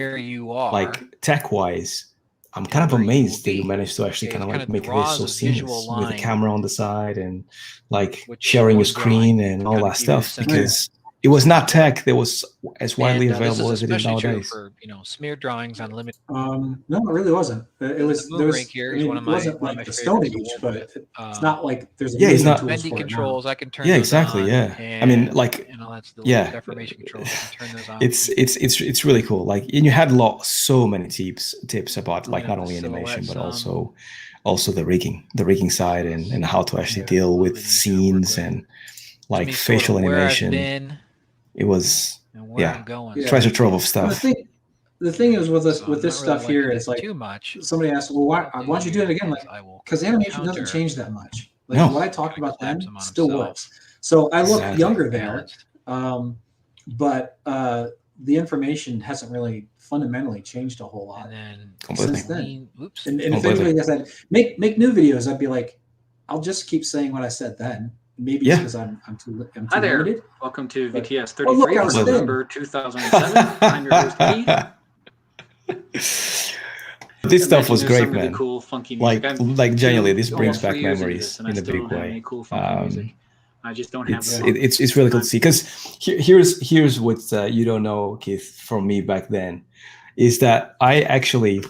[SPEAKER 1] like tech-wise, I'm kind of amazed that you managed to actually kind of like make this so seamless with the camera on the side and like sharing your screen and all that stuff, because it was not tech that was as widely available as it is nowadays.
[SPEAKER 3] For, smear drawings on limited.
[SPEAKER 2] No, it really wasn't. It was it wasn't like the Stone Age, but it's not like there's
[SPEAKER 1] it's not
[SPEAKER 3] bendy controls. I can turn.
[SPEAKER 1] Yeah, exactly. Yeah, I mean, like
[SPEAKER 3] that's the deformation controls. I can turn those on.
[SPEAKER 1] It's really cool. Like, and you had so many tips about like not only animation but also the rigging side and how to actually deal with scenes and like facial animation. It was treasure trove of stuff.
[SPEAKER 2] The thing is with this stuff here is like
[SPEAKER 3] too much.
[SPEAKER 2] Somebody asked, well, why don't you do it again? Like, because animation doesn't change that much. Like what I talked about then still works. So I look younger there, but the information hasn't really fundamentally changed a whole lot since then. And if anybody said make new videos, I'd be like, I'll just keep saying what I said then. Maybe because I'm too
[SPEAKER 4] Hi there.
[SPEAKER 2] limited.
[SPEAKER 4] Welcome to VTS 33 for November 2007. I'm your host, Keith.
[SPEAKER 1] This stuff was great,
[SPEAKER 4] really
[SPEAKER 1] man.
[SPEAKER 4] Cool, funky music.
[SPEAKER 1] Like genuinely, this brings back memories in a big way.
[SPEAKER 4] Cool, funky music. I just don't have
[SPEAKER 1] it's really cool to see, because here's what you don't know, Keith, from me back then, is that I actually,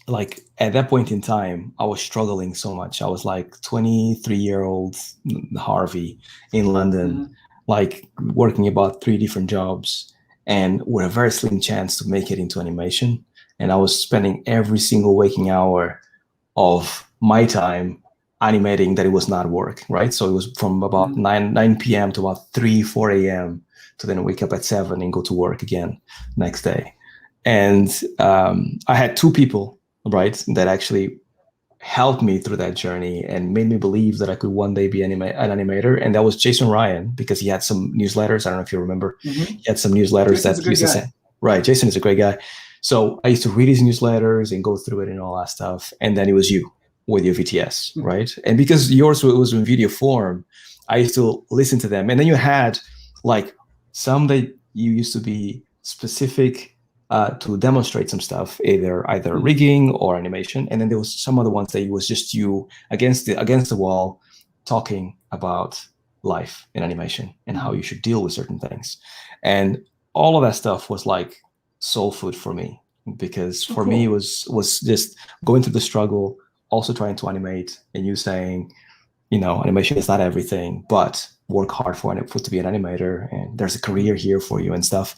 [SPEAKER 1] like, at that point in time, I was struggling so much. I was like 23-year-old Harvey in London, like working about 3 different jobs and with a very slim chance to make it into animation. And I was spending every single waking hour of my time animating that it was not work, right? So it was from about 9 p.m. to about 4 a.m. to then wake up at 7 and go to work again next day. And I had two people, right, that actually helped me through that journey and made me believe that I could one day be an animator. And that was Jason Ryan, because he had some newsletters. I don't know if you remember. He had some newsletters
[SPEAKER 2] Jason's
[SPEAKER 1] that he used to send. Right. Jason is a great guy. So I used to read his newsletters and go through it and all that stuff. And then it was you with your VTS, right? And because yours was in video form, I used to listen to them. And then you had like some that you used to be specific to demonstrate some stuff, either rigging or animation, and then there was some other ones that it was just you against the wall talking about life in animation and how you should deal with certain things. And all of that stuff was like soul food for me, because for me it was just going through the struggle, also trying to animate, and you saying, you know, animation is not everything, but work hard for to be an animator, and there's a career here for you and stuff.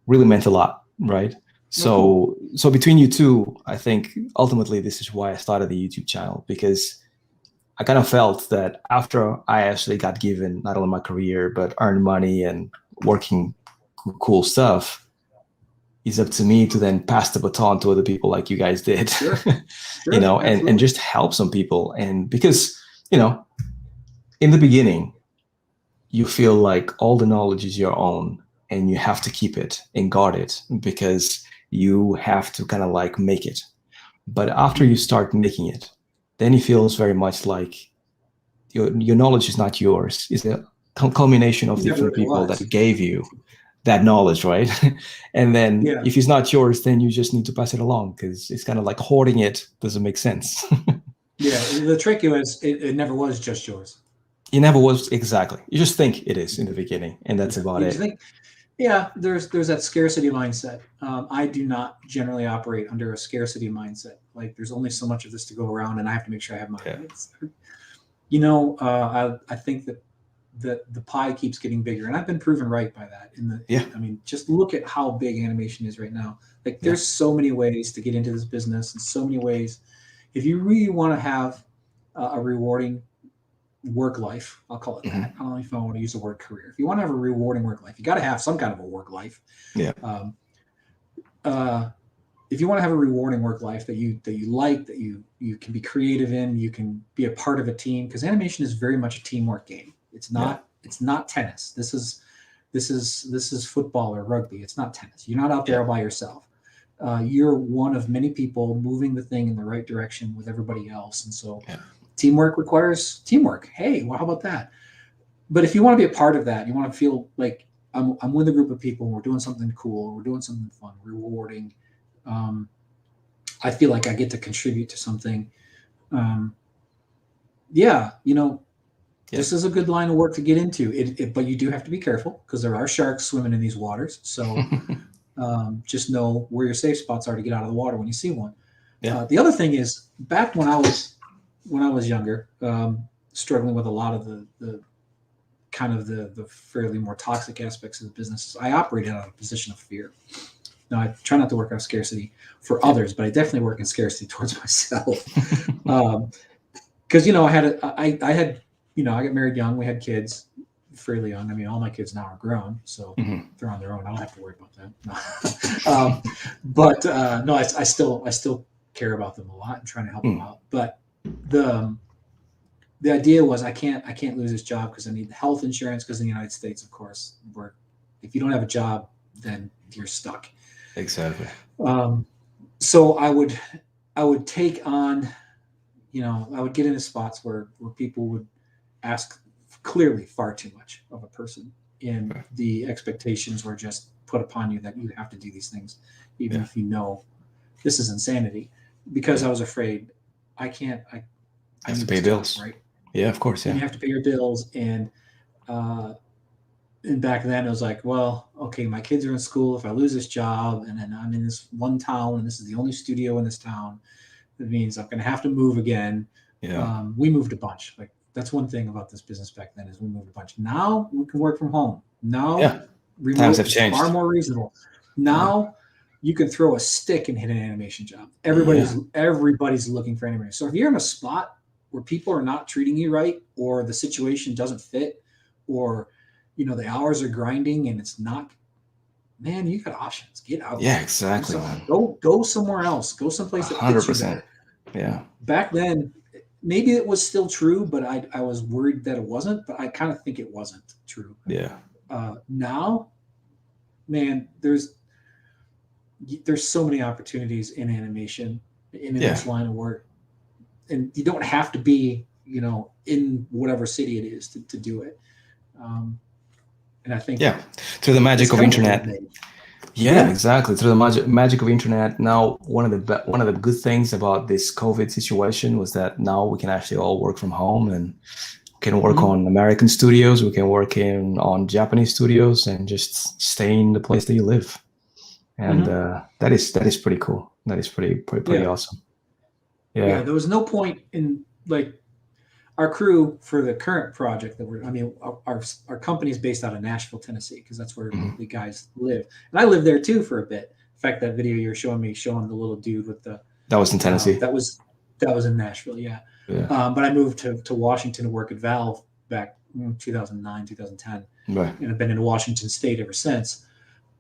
[SPEAKER 1] Really meant a lot, right? So between you two, I think ultimately this is why I started the YouTube channel, because I kind of felt that after I actually got given not only my career but earned money and working cool stuff, it's up to me to then pass the baton to other people like you guys did. You know, and just help some people. And because, you know, in the beginning, you feel like all the knowledge is your own and you have to keep it and guard it because you have to kind of like make it. But after you start making it, then it feels very much like your knowledge is not yours. It's a culmination of different people that gave you that knowledge, right? And then if it's not yours, then you just need to pass it along, because it's kind of like hoarding it doesn't make sense.
[SPEAKER 2] The trick is it never was just yours.
[SPEAKER 1] It never was, exactly. You just think it is in the beginning, and that's about it.
[SPEAKER 2] There's that scarcity mindset. I do not generally operate under a scarcity mindset. Like, there's only so much of this to go around, and I have to make sure I have mine. I think that the pie keeps getting bigger, and I've been proven right by that. I mean, just look at how big animation is right now. Like, there's so many ways to get into this business, and so many ways. If you really want to have a rewarding work life, I'll call it that. I don't know if I want to use the word career. If you want to have a rewarding work life, you got to have some kind of a work life. If you want to have a rewarding work life that you like, that you can be creative in, you can be a part of a team, because animation is very much a teamwork game. It's not tennis. This is football or rugby. It's not tennis. You're not out there by yourself. You're one of many people moving the thing in the right direction with everybody else, and so teamwork requires teamwork. Hey, well, how about that? But if you want to be a part of that, you want to feel like I'm with a group of people and we're doing something cool, we're doing something fun, rewarding. I feel like I get to contribute to something. This is a good line of work to get into. But you do have to be careful, because there are sharks swimming in these waters. So just know where your safe spots are to get out of the water when you see one. The other thing is, back when I was younger, struggling with a lot of the fairly more toxic aspects of the business, I operated out of a position of fear. Now, I try not to work out scarcity for others, but I definitely work in scarcity towards myself. Because I got married young. We had kids fairly young. I mean, all my kids now are grown, so they're on their own. I don't have to worry about that. No, I still care about them a lot and trying to help them out. But the idea was I can't lose this job because I need health insurance, because in the United States, of course, if you don't have a job, then you're stuck.
[SPEAKER 1] Exactly.
[SPEAKER 2] So I would take on, I would get into spots where people would ask clearly far too much of a person, and the expectations were just put upon you that you have to do these things, even if you know this is insanity, because I was afraid I have to pay bills, right?
[SPEAKER 1] Yeah, of course. Yeah.
[SPEAKER 2] And you have to pay your bills. And back then it was like, well, okay, my kids are in school. If I lose this job and then I'm in this one town and this is the only studio in this town, that means I'm going to have to move again. We moved a bunch. Like, that's one thing about this business back then, is we moved a bunch. Now we can work from home. Now
[SPEAKER 1] times have changed.
[SPEAKER 2] Far more reasonable. Now you can throw a stick and hit an animation job. Everybody's looking for animation. So if you're in a spot where people are not treating you right, or the situation doesn't fit, or the hours are grinding and it's not man, you got options. Get out.
[SPEAKER 1] Yeah, exactly, man.
[SPEAKER 2] Go somewhere else. Go someplace that fits you
[SPEAKER 1] 100%.
[SPEAKER 2] better.
[SPEAKER 1] Yeah.
[SPEAKER 2] Back then, maybe it was still true, but I was worried that it wasn't. But I kind of think it wasn't true.
[SPEAKER 1] Yeah.
[SPEAKER 2] Now, man, there's so many opportunities in animation in this line of work, and you don't have to be, in whatever city it is to do it. And I think
[SPEAKER 1] through the magic of internet.
[SPEAKER 2] Yeah,
[SPEAKER 1] exactly. Through the magic of internet. Now, one of the good things about this COVID situation was that now we can actually all work from home, and can work on American studios. We can work on Japanese studios, and just stay in the place that you live. And that is pretty cool. That is pretty awesome.
[SPEAKER 2] Yeah. There was no point in our crew for the current project our company is based out of Nashville, Tennessee, because that's where the guys live. And I lived there too for a bit. In fact, that video you're showing me, showing the little dude with the...
[SPEAKER 1] That was in Tennessee.
[SPEAKER 2] That was in Nashville, yeah. But I moved to Washington to work at Valve back in 2009, 2010.
[SPEAKER 1] Right.
[SPEAKER 2] And I've been in Washington State ever since.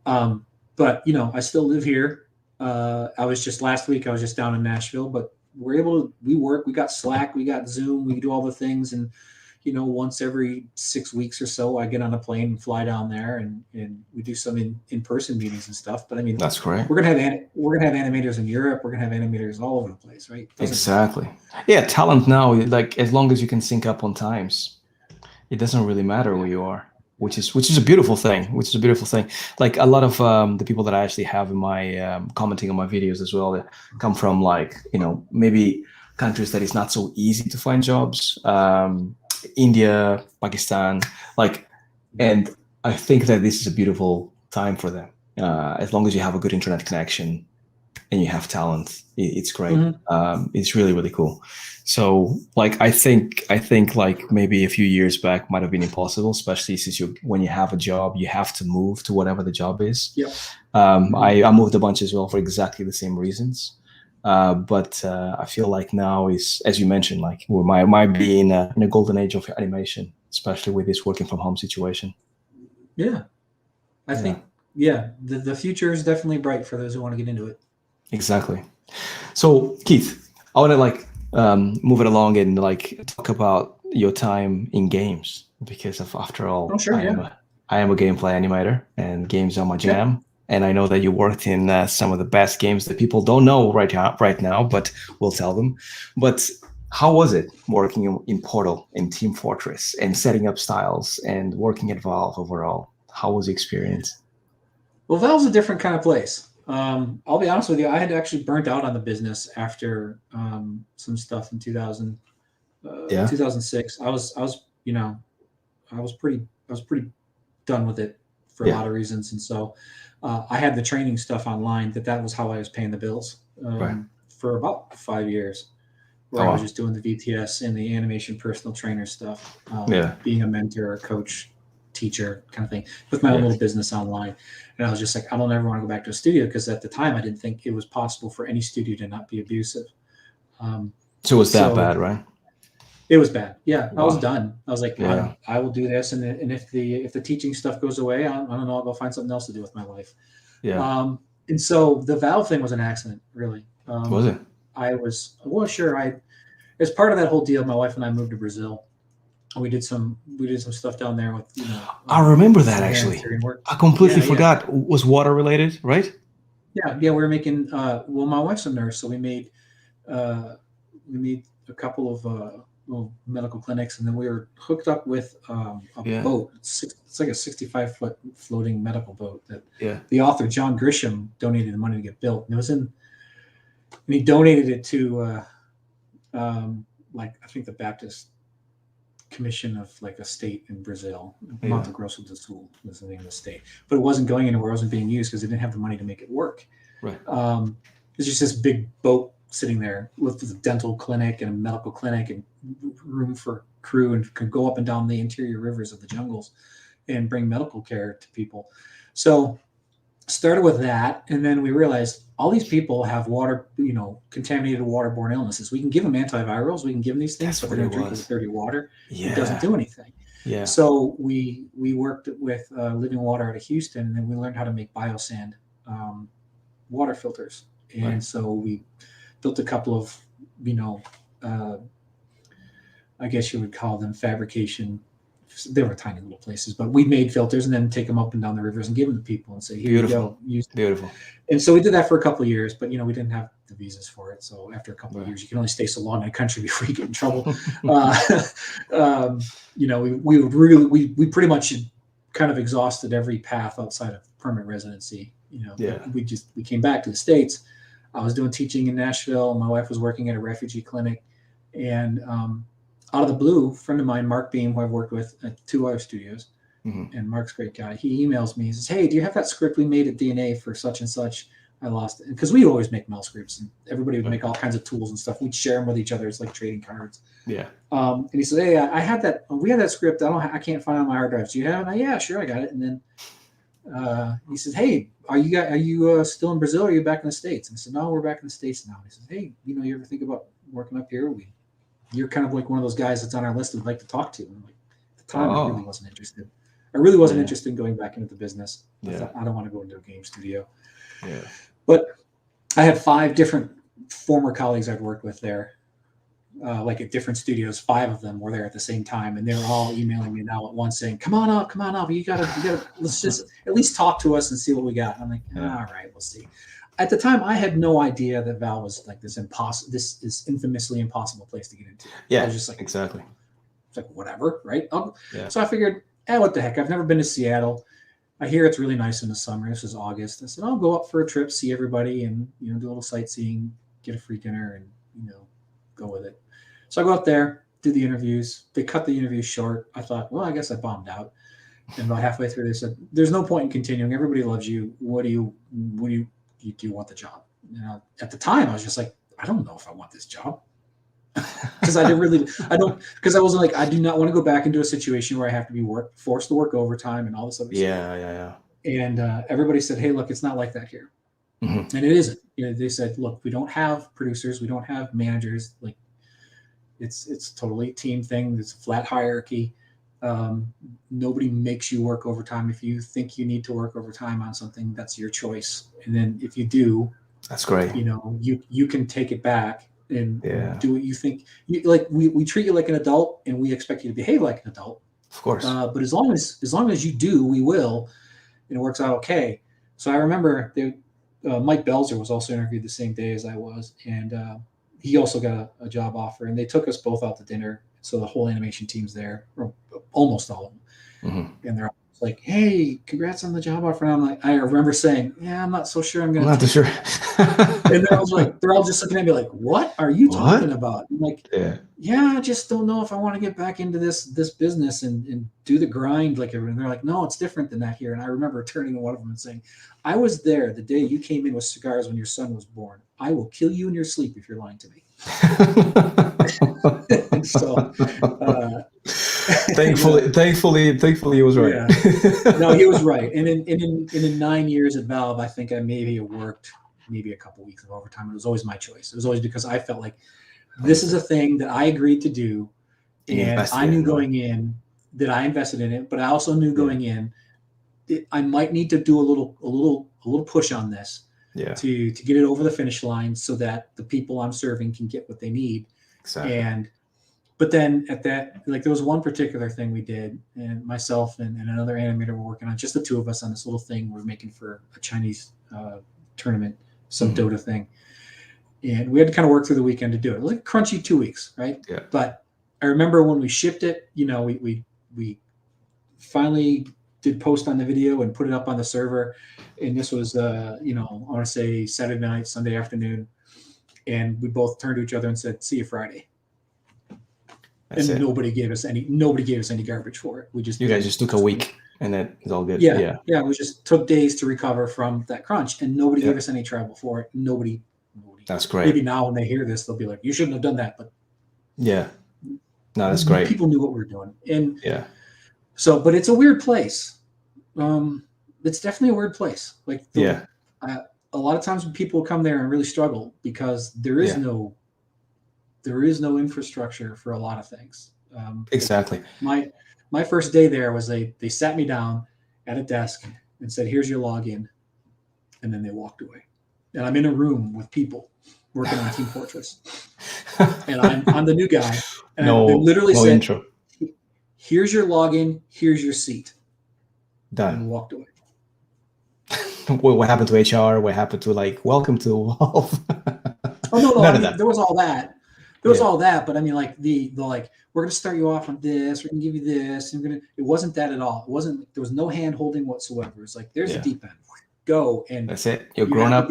[SPEAKER 2] But, I still live here. Last week, I was just down in Nashville, but we work, we got Slack, we got Zoom, we do all the things. And, once every 6 weeks or so, I get on a plane and fly down there, and we do some in-person meetings and stuff. But I mean,
[SPEAKER 1] that's great.
[SPEAKER 2] We're going to have animators in Europe. We're going to have animators all over the place, right?
[SPEAKER 1] Exactly. Yeah. Talent now, as long as you can sync up on times, it doesn't really matter where you are. Which is a beautiful thing. Like a lot of the people that I actually have in my commenting on my videos as well, they come from maybe countries that it's not so easy to find jobs, India, Pakistan, and I think that this is a beautiful time for them. As long as you have a good internet connection and you have talent, it's great. It's really, really cool. So I think maybe a few years back might have been impossible, especially since when you have a job, you have to move to whatever the job is.
[SPEAKER 2] Yeah.
[SPEAKER 1] I moved a bunch as well for exactly the same reasons. But I feel like now is, as you mentioned, we might be in a golden age of animation, especially with this working from home situation.
[SPEAKER 2] Yeah. I think, the future is definitely bright for those who want to get into it.
[SPEAKER 1] Exactly. So Keith, I want to move it along and talk about your time in games, because after all, I am a gameplay animator, and games are my jam. And I know that you worked in some of the best games that people don't know right now, but we'll tell them. But how was it working in Portal, in Team Fortress, and setting up styles, and working at Valve overall? How was the experience?
[SPEAKER 2] Well, Valve's a different kind of place. I'll be honest with you. I had actually burnt out on the business after some stuff in 2006. I was pretty done with it for a lot of reasons. And so I had the training stuff online that was how I was paying the bills for about 5 years, where I was just doing the VTS and the animation personal trainer stuff, being a mentor, a coach, teacher kind of thing, with my own little business online. And I was just like, I don't ever want to go back to a studio, because at the time I didn't think it was possible for any studio to not be abusive.
[SPEAKER 1] So it was that bad, right?
[SPEAKER 2] It was bad. Yeah. Wow. I was done. I was like, I will do this. And if the teaching stuff goes away, I don't know, I'll go find something else to do with my life. Yeah. And so the Valve thing was an accident, really.
[SPEAKER 1] Was it?
[SPEAKER 2] As part of that whole deal, my wife and I moved to Brazil. We did some stuff down there with,
[SPEAKER 1] I remember that actually. I completely forgot. Yeah. Was water related, right?
[SPEAKER 2] Yeah. We were making, my wife's a nurse, so we made a couple of little medical clinics, and then we were hooked up with a boat. It's like a 65-foot floating medical boat that the author John Grisham donated the money to get built. And he donated it to I think the Baptist Commission of a state in Brazil. Mato Grosso do Sul was the name of the state, but it wasn't going anywhere. It wasn't being used because they didn't have the money to make it work. Right. It's just this big boat sitting there with a dental clinic and a medical clinic and room for crew, and could go up and down the interior rivers of the jungles and bring medical care to people. So started with that, and then we realized all these people have water, contaminated waterborne illnesses. We can give them antivirals, we can give them these things, but they're going to drink with dirty water. It doesn't do anything.
[SPEAKER 1] Yeah.
[SPEAKER 2] So we worked with Living Water out of Houston, and then we learned how to make biosand water filters. And
[SPEAKER 1] Right.
[SPEAKER 2] so we built a couple of, I guess you would call them fabrication. They were tiny little places, but we made filters and then take them up and down the rivers and give them to people and say, here you go. Use
[SPEAKER 1] Beautiful.
[SPEAKER 2] And so we did that for a couple of years, but we didn't have the visas for it. So after a couple of
[SPEAKER 1] Right.
[SPEAKER 2] years, you can only stay so long in a country before you get in trouble. We pretty much kind of exhausted every path outside of permanent residency.
[SPEAKER 1] Yeah.
[SPEAKER 2] We came back to the States. I was doing teaching in Nashville. My wife was working at a refugee clinic, and out of the blue, a friend of mine, Mark Beam, who I've worked with at 2 other studios, and Mark's a great guy. He emails me. He says, "Hey, do you have that script we made at DNA for such and such? I lost it." Because we always make mail scripts, and everybody would make all kinds of tools and stuff. We'd share them with each other. It's like trading cards.
[SPEAKER 1] Yeah.
[SPEAKER 2] And he said, "Hey, I had that. We had that script. I can't find it on my hard drives. Do you have it?" Yeah, sure, I got it. And then he says, "Hey, are you still in Brazil? Or are you back in the States?" And I said, "No, we're back in the States now." And he says, "Hey, you ever think about working up here? You're kind of like one of those guys that's on our list we'd like to talk to." And I'm like, at the time, I really wasn't interested. I really wasn't interested in going back into the business. I thought, I don't want to go into a game studio.
[SPEAKER 1] Yeah.
[SPEAKER 2] But I had 5 different former colleagues I'd worked with there, like at different studios. 5 of them were there at the same time, and they were all emailing me now at once saying, come on up. You gotta, let's just at least talk to us and see what we got. And I'm like, all right, we'll see. At the time, I had no idea that Valve was like this is infamously impossible place to get into.
[SPEAKER 1] Yeah,
[SPEAKER 2] I was just like,
[SPEAKER 1] exactly.
[SPEAKER 2] It's like, whatever, right? So I figured, what the heck? I've never been to Seattle. I hear it's really nice in the summer. This is August. I said, I'll go up for a trip, see everybody, and do a little sightseeing, get a free dinner, and go with it. So I go up there, do the interviews. They cut the interviews short. I thought, well, I guess I bombed out. And about halfway through, they said, "There's no point in continuing. Everybody loves you. Do you want the job?" At the time, I was just like, I don't know if I want this job. Because I wasn't like, I do not want to go back into a situation where I have to be forced to work overtime and all this other stuff.
[SPEAKER 1] Yeah.
[SPEAKER 2] And everybody said, "Hey, look, it's not like that here." And it isn't. They said, "Look, we don't have producers, we don't have managers. Like, it's totally a team thing. It's a flat hierarchy. Nobody makes you work overtime. If you think you need to work overtime on something, that's your choice. And then if you do,
[SPEAKER 1] that's great.
[SPEAKER 2] You can take it back and do what you think. We treat you like an adult, and we expect you to behave like an adult.
[SPEAKER 1] Of course.
[SPEAKER 2] But as long as you do, we will, and it works out okay." So I remember Mike Belzer was also interviewed the same day as I was, and he also got a job offer, and they took us both out to dinner. So the whole animation team's there, or almost all of them, and they're like, "Hey, congrats on the job offer." And I'm like, I remember saying, "Yeah, I'm not so sure I'm going to."
[SPEAKER 1] Not too sure.
[SPEAKER 2] And they're all just looking at me like, "What are you talking about?" I'm like, yeah, I just don't know if I want to get back into this business and do the grind like everyone. And they're like, "No, it's different than that here." And I remember turning to one of them and saying, "I was there the day you came in with cigars when your son was born. I will kill you in your sleep if you're lying to me." So
[SPEAKER 1] thankfully he was right.
[SPEAKER 2] Yeah. No, he was right. And in 9 years at Valve, I think I maybe worked maybe a couple weeks of overtime. It was always my choice. It was always because I felt like this is a thing that I agreed to do, and I knew going in that I invested in it, but I also knew going in I might need to do a little push on this to get it over the finish line so that the people I'm serving can get what they need.
[SPEAKER 1] Exactly.
[SPEAKER 2] But then at that, like, there was one particular thing we did, and myself and another animator were working on, just the 2 of us on this little thing we're making for a Chinese tournament, some Dota thing. And we had to kind of work through the weekend to do it. It was like crunchy 2 weeks, right? Yeah. But I remember when we shipped it, we finally did post on the video and put it up on the server. And this was, I want to say Saturday night, Sunday afternoon. And we both turned to each other and said, "See you Friday." And nobody gave us any garbage for it. You guys just took a week, and then it's all good. Yeah. We just took days to recover from that crunch, and nobody gave us any trouble for it. Nobody.
[SPEAKER 1] That's great.
[SPEAKER 2] Maybe now when they hear this, they'll be like, "You shouldn't have done that." But
[SPEAKER 1] no, that's great.
[SPEAKER 2] People knew what we were doing, and so, but it's a weird place. It's definitely a weird place. Like, a lot of times when people come there and really struggle because there is no infrastructure for a lot of things.
[SPEAKER 1] Exactly.
[SPEAKER 2] My my first day there was they sat me down at a desk and said, "Here's your login," and then they walked away. And I'm in a room with people working on Team Fortress, and I'm the new guy, and they literally said,
[SPEAKER 1] intro.
[SPEAKER 2] "Here's your login. Here's your seat."
[SPEAKER 1] Done.
[SPEAKER 2] And walked away.
[SPEAKER 1] What happened to HR? What happened to like, welcome to Valve?
[SPEAKER 2] Oh no,
[SPEAKER 1] None of that.
[SPEAKER 2] There was all that. There was all that, but I mean, like the like, we're gonna start you off on this. We're gonna give you this. It wasn't that at all. It wasn't. There was no hand holding whatsoever. It's like there's a deep end. Go, and
[SPEAKER 1] that's it. You're grown up.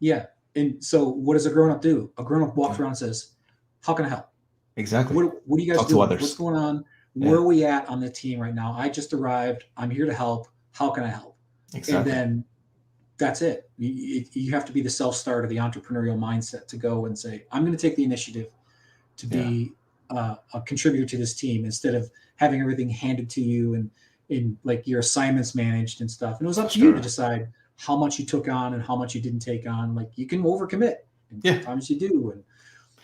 [SPEAKER 2] Yeah. And so, what does a grown up do? A grown up walks around and says, "How can I help?"
[SPEAKER 1] Exactly.
[SPEAKER 2] What are you guys
[SPEAKER 1] Talk
[SPEAKER 2] doing?
[SPEAKER 1] to others.
[SPEAKER 2] What's going on? Where are we at on the team right now? I just arrived. I'm here to help. How can I help?
[SPEAKER 1] Exactly.
[SPEAKER 2] And then that's it. You have to be the self-starter, the entrepreneurial mindset to go and say, I'm going to take the initiative to be a contributor to this team instead of having everything handed to you and in like your assignments managed and stuff. And it was up to you to decide how much you took on and how much you didn't take on. Like you can overcommit, and sometimes you do, and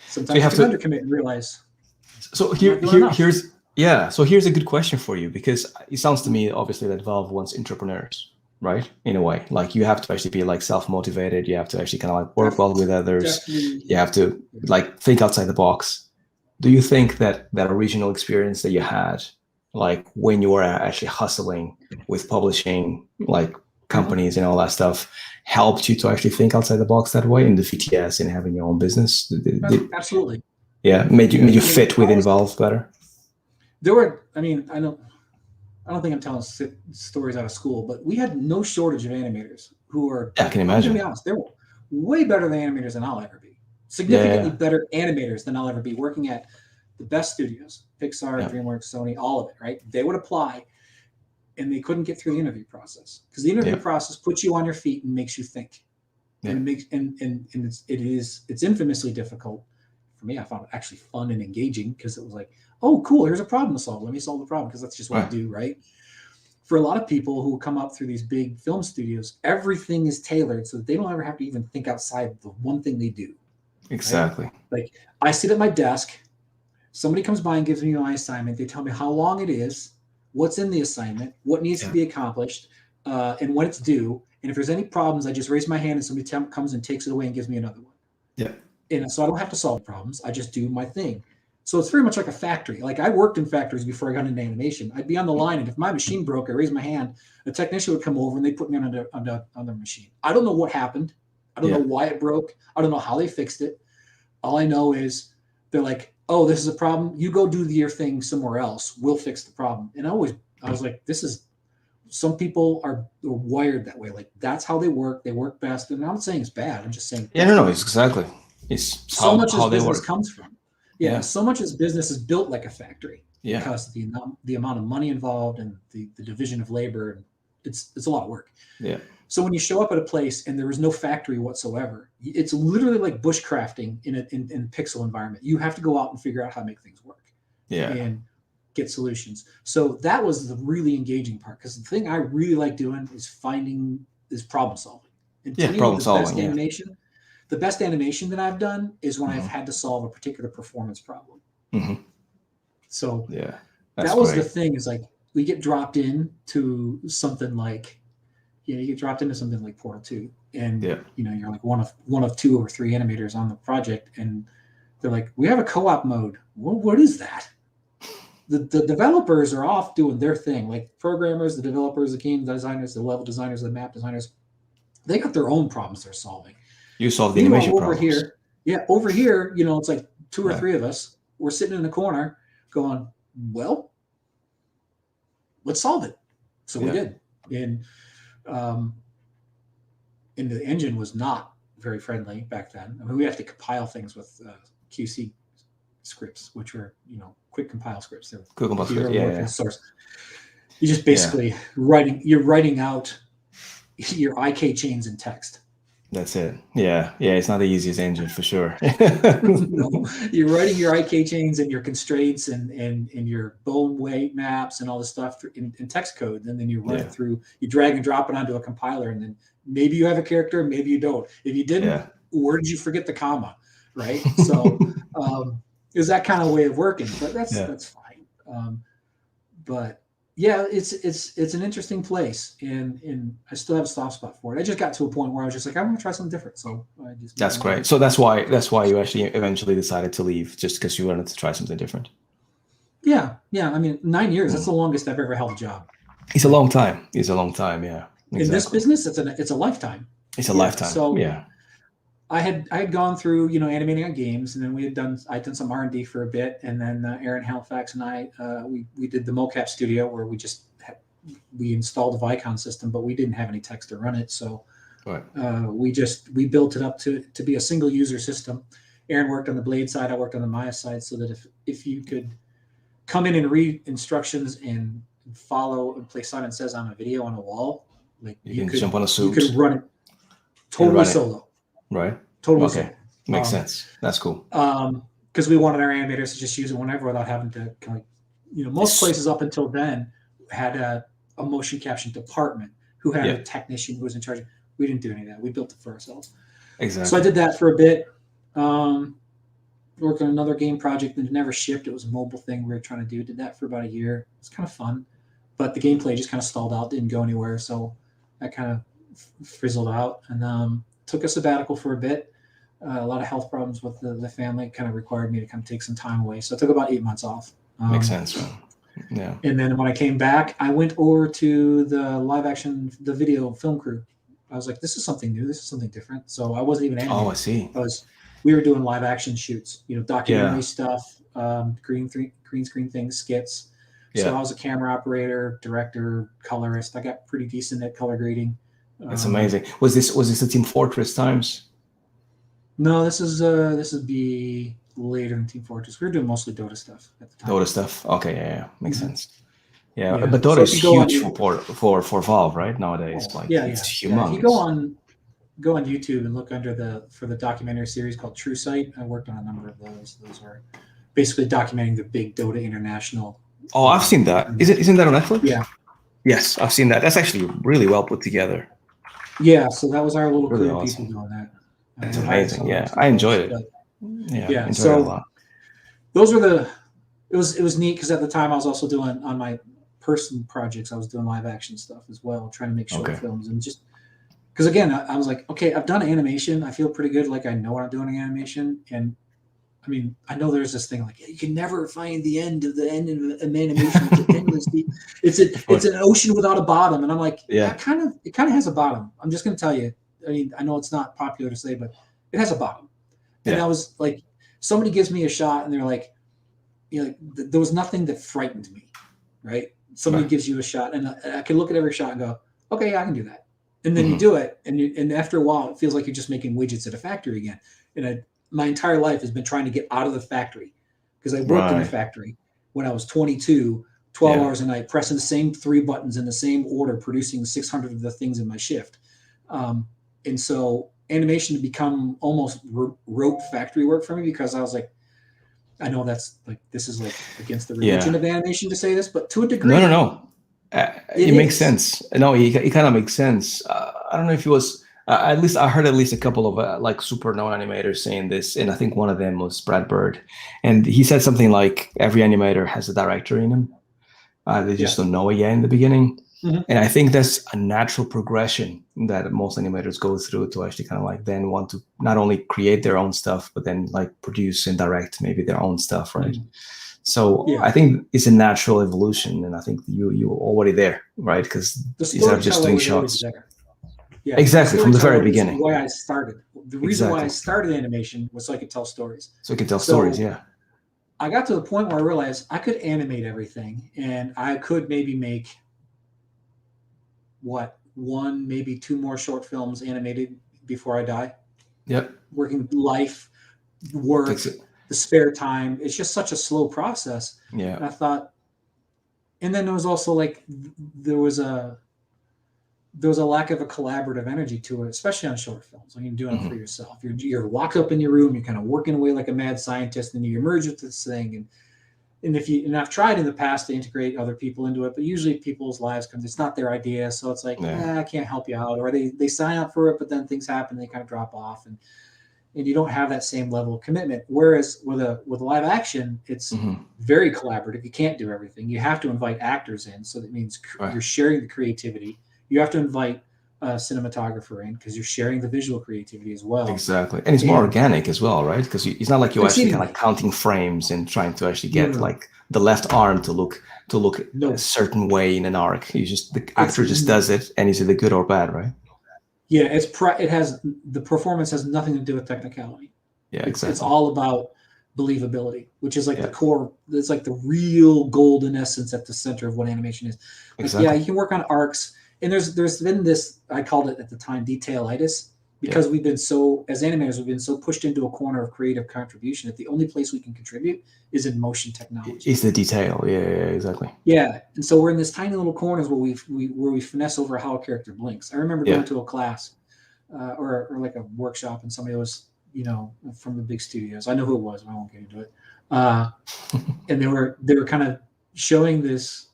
[SPEAKER 2] sometimes you have to undercommit and realize.
[SPEAKER 1] So here's a good question for you, because it sounds to me obviously that Valve wants entrepreneurs, right? In a way, like you have to actually be like self-motivated. You have to actually kind of like work well with others. Definitely. You have to like think outside the box. Do you think that original experience that you had, like when you were actually hustling with publishing like companies and all that stuff, helped you to actually think outside the box that way in the VTS and having your own business?
[SPEAKER 2] Absolutely.
[SPEAKER 1] Yeah, made you fit within Valve better.
[SPEAKER 2] There were, I mean, I don't think I'm telling stories out of school, but we had no shortage of animators who are.
[SPEAKER 1] I can imagine.
[SPEAKER 2] To be honest, they're way better than animators than I'll ever be. Significantly better animators than I'll ever be. Working at the best studios, Pixar, DreamWorks, Sony, all of it. Right? They would apply, and they couldn't get through the interview process because the interview process puts you on your feet and makes you think. And it makes it's infamously difficult. For me, I found it actually fun and engaging because it was like, oh, cool, here's a problem to solve. Let me solve the problem because that's just what I do, right? For a lot of people who come up through these big film studios, everything is tailored so that they don't ever have to even think outside the one thing they do.
[SPEAKER 1] Exactly.
[SPEAKER 2] Right? Like I sit at my desk, somebody comes by and gives me my assignment. They tell me how long it is, what's in the assignment, what needs to be accomplished, and when it's due. And if there's any problems, I just raise my hand and somebody comes and takes it away and gives me another one.
[SPEAKER 1] Yeah.
[SPEAKER 2] And so I don't have to solve problems. I just do my thing. So it's very much like a factory. Like I worked in factories before I got into animation. I'd be on the line, and if my machine broke, I raised my hand. A technician would come over and they put me on the machine. I don't know what happened. I don't know why it broke. I don't know how they fixed it. All I know is they're like, "Oh, this is a problem. You go do your thing somewhere else. We'll fix the problem." And I was like, "This is." Some people are wired that way. Like that's how they work. They work best. And I'm not saying it's bad. I'm just saying.
[SPEAKER 1] No, it's exactly. It's
[SPEAKER 2] so much
[SPEAKER 1] how
[SPEAKER 2] as
[SPEAKER 1] they
[SPEAKER 2] business
[SPEAKER 1] work.
[SPEAKER 2] comes from. So much as business is built like a factory because of the amount of money involved and the division of labor, and it's a lot of work.
[SPEAKER 1] Yeah.
[SPEAKER 2] So when you show up at a place and there is no factory whatsoever, it's literally like bushcrafting in a pixel environment. You have to go out and figure out how to make things work.
[SPEAKER 1] Yeah.
[SPEAKER 2] And get solutions. So that was the really engaging part, because the thing I really like doing is problem solving. And to me,
[SPEAKER 1] problem solving.
[SPEAKER 2] The best animation that I've done is when I've had to solve a particular performance problem.
[SPEAKER 1] Mm-hmm.
[SPEAKER 2] So
[SPEAKER 1] that
[SPEAKER 2] was the thing, is like we get dropped into something like, you get dropped into something like Portal 2, and you're like one of 2 or 3 animators on the project, and they're like, we have a co-op mode. What is that? The developers are off doing their thing, like programmers, the developers, the game designers, the level designers, the map designers. They got their own problems they're solving.
[SPEAKER 1] You solve the animation
[SPEAKER 2] over
[SPEAKER 1] problems.
[SPEAKER 2] Over here, it's like 2 or 3 of us. We're sitting in the corner going, well, let's solve it. So we did. And the engine was not very friendly back then. I mean, we have to compile things with QC scripts, which were, quick compile scripts.
[SPEAKER 1] Quick compile scripts,
[SPEAKER 2] source. You just basically writing out your IK chains in text.
[SPEAKER 1] That's it. Yeah. It's not the easiest engine for sure.
[SPEAKER 2] No, you're writing your IK chains and your constraints and your bone weight maps and all this stuff in text code. And then you run it through. You drag and drop it onto a compiler, and then maybe you have a character, maybe you don't. If you didn't, where did you forget the comma? Right. So it was that kind of way of working, but that's fine. but yeah, it's an interesting place, and I still have a soft spot for it. I just got to a point where I was just like, I want to try something different. So I just
[SPEAKER 1] That's great. So that's why you actually eventually decided to leave, just because you wanted to try something different.
[SPEAKER 2] Yeah. I mean, 9 years. That's the longest I've ever held a job.
[SPEAKER 1] It's a long time. It's a long time. Yeah. Exactly.
[SPEAKER 2] In this business, it's a lifetime.
[SPEAKER 1] It's a lifetime.
[SPEAKER 2] So
[SPEAKER 1] yeah.
[SPEAKER 2] I had gone through, animating on games, and then I'd done some R&D for a bit, and then Aaron Halifax and I we did the mocap studio where we installed the Vicon system, but we didn't have any text to run it, so
[SPEAKER 1] right.
[SPEAKER 2] we built it up to be a single user system. Aaron worked on the Blade side, I worked on the Maya side, so that if you could come in and read instructions and follow and play Simon Says on a video on a wall, like
[SPEAKER 1] you could jump on a suit.
[SPEAKER 2] You could run it totally solo.
[SPEAKER 1] Right.
[SPEAKER 2] Totally.
[SPEAKER 1] Okay.
[SPEAKER 2] Solo.
[SPEAKER 1] Makes sense. That's cool.
[SPEAKER 2] Because we wanted our animators to just use it whenever without having to most places up until then had a motion caption department who had a technician who was in charge. We didn't do any of that. We built it for ourselves.
[SPEAKER 1] Exactly.
[SPEAKER 2] So I did that for a bit. Worked on another game project that never shipped. It was a mobile thing we were trying to do. Did that for about a year. It was kind of fun, but the gameplay just kind of stalled out, didn't go anywhere. So that kind of frizzled out, and took a sabbatical for a bit. A lot of health problems with the family kind of required me to kind of take some time away. So I took about 8 months off.
[SPEAKER 1] Makes sense, man. Yeah.
[SPEAKER 2] And then when I came back, I went over to the video film crew. I was like, this is something new. This is something different. So I wasn't even animating.
[SPEAKER 1] Oh, I see.
[SPEAKER 2] We were doing live action shoots, documentary stuff, green screen things, skits.
[SPEAKER 1] Yeah.
[SPEAKER 2] So I was a camera operator, director, colorist. I got pretty decent at color grading.
[SPEAKER 1] That's amazing. Was this the Team Fortress times?
[SPEAKER 2] No, this would be later in Team Fortress. We were doing mostly Dota stuff at the time.
[SPEAKER 1] Dota stuff. Okay, yeah. Makes sense. Yeah,
[SPEAKER 2] Yeah.
[SPEAKER 1] but Dota is huge for Valve, right? Nowadays. It's humongous.
[SPEAKER 2] If you go on YouTube and look for the documentary series called True Sight. I worked on a number of those. Those are basically documenting the big Dota International.
[SPEAKER 1] Oh, I've seen that. Isn't that on Netflix?
[SPEAKER 2] Yeah.
[SPEAKER 1] Yes, I've seen that. That's actually really well put together.
[SPEAKER 2] Yeah, so that was our little
[SPEAKER 1] Really
[SPEAKER 2] crew of
[SPEAKER 1] awesome.
[SPEAKER 2] people doing that.
[SPEAKER 1] It's amazing. Yeah, I enjoyed it.
[SPEAKER 2] Yeah,
[SPEAKER 1] enjoyed
[SPEAKER 2] so
[SPEAKER 1] it a lot.
[SPEAKER 2] those were it was neat because at the time I was also doing on my person projects, I was doing live action stuff as well, trying to make short films, and just because again, I was like, okay, I've done animation. I feel pretty good. Like I know what I'm doing in animation. And I mean, I know there's this thing like you can never find the end of animation. It's an ocean without a bottom. And I'm like, it kind of has a bottom. I'm just going to tell you. I mean, I know it's not popular to say, but it has a bottom. And I was like, somebody gives me a shot and they're like, there was nothing that frightened me, right? Somebody gives you a shot and I can look at every shot and go, okay, yeah, I can do that. And then you do it, and after a while, it feels like you're just making widgets at a factory again. And my entire life has been trying to get out of the factory because I worked in a factory when I was 22, 12 hours a night, pressing the same 3 buttons in the same order, producing 600 of the things in my shift. And so animation had become almost rote factory work for me because I was like, I know that's like, this is like against the religion of animation to say this, but to a degree.
[SPEAKER 1] No. It makes sense. No, it kind of makes sense. I don't know if it was, at least I heard at least a couple of like super known animators saying this, and I think one of them was Brad Bird, and he said something like every animator has a director in him. They just don't know it yet in the beginning. And I think that's a natural progression that most animators go through to actually kind of like then want to not only create their own stuff, but then like produce and direct maybe their own stuff, right? So I think it's a natural evolution, and I think you're already there, right? Because instead of just doing shots.
[SPEAKER 2] Yeah,
[SPEAKER 1] exactly, from the very beginning.
[SPEAKER 2] The way I started. The reason why I started animation was so I could tell stories.
[SPEAKER 1] So you could tell stories, yeah.
[SPEAKER 2] I got to the point where I realized I could animate everything, and I could maybe make one, maybe 2 more short films animated before I die.
[SPEAKER 1] Yep.
[SPEAKER 2] Working life, work, the spare time. It's just such a slow process.
[SPEAKER 1] Yeah.
[SPEAKER 2] And I thought, and then there was also like there was a lack of a collaborative energy to it, especially on short films when you're doing it for yourself. You're locked up in your room, you're kind of working away like a mad scientist, and you emerge with this thing. And I've tried in the past to integrate other people into it, but usually people's lives it's not their idea. So it's like, I can't help you out. Or they sign up for it, but then things happen, they kind of drop off. and you don't have that same level of commitment. Whereas with live action, it's very collaborative. You can't do everything. You have to invite actors in, so that means you're sharing the creativity. You have to invite a cinematographer in because you're sharing the visual creativity as well.
[SPEAKER 1] Exactly, and it's more organic as well, right? Because it's not like you're actually kind of counting frames and trying to actually get like the left arm to look a certain way in an arc. You just the actor just does it, and is it good or bad, right?
[SPEAKER 2] Yeah, it has the performance has nothing to do with technicality.
[SPEAKER 1] Yeah, exactly.
[SPEAKER 2] It's all about believability, which is like the core. It's like the real golden essence at the center of what animation is. Like,
[SPEAKER 1] exactly.
[SPEAKER 2] you can work on arcs, and there's been this, I called it at the time detailitis, because we've been so, as animators, we've been so pushed into a corner of creative contribution that the only place we can contribute is in motion technology.
[SPEAKER 1] It's the detail. Yeah, exactly.
[SPEAKER 2] Yeah, and so we're in this tiny little corners where we finesse over how a character blinks. I remember going to a class or like a workshop, and somebody was, from the big studios. I know who it was, but I won't get into it. And they were kind of showing this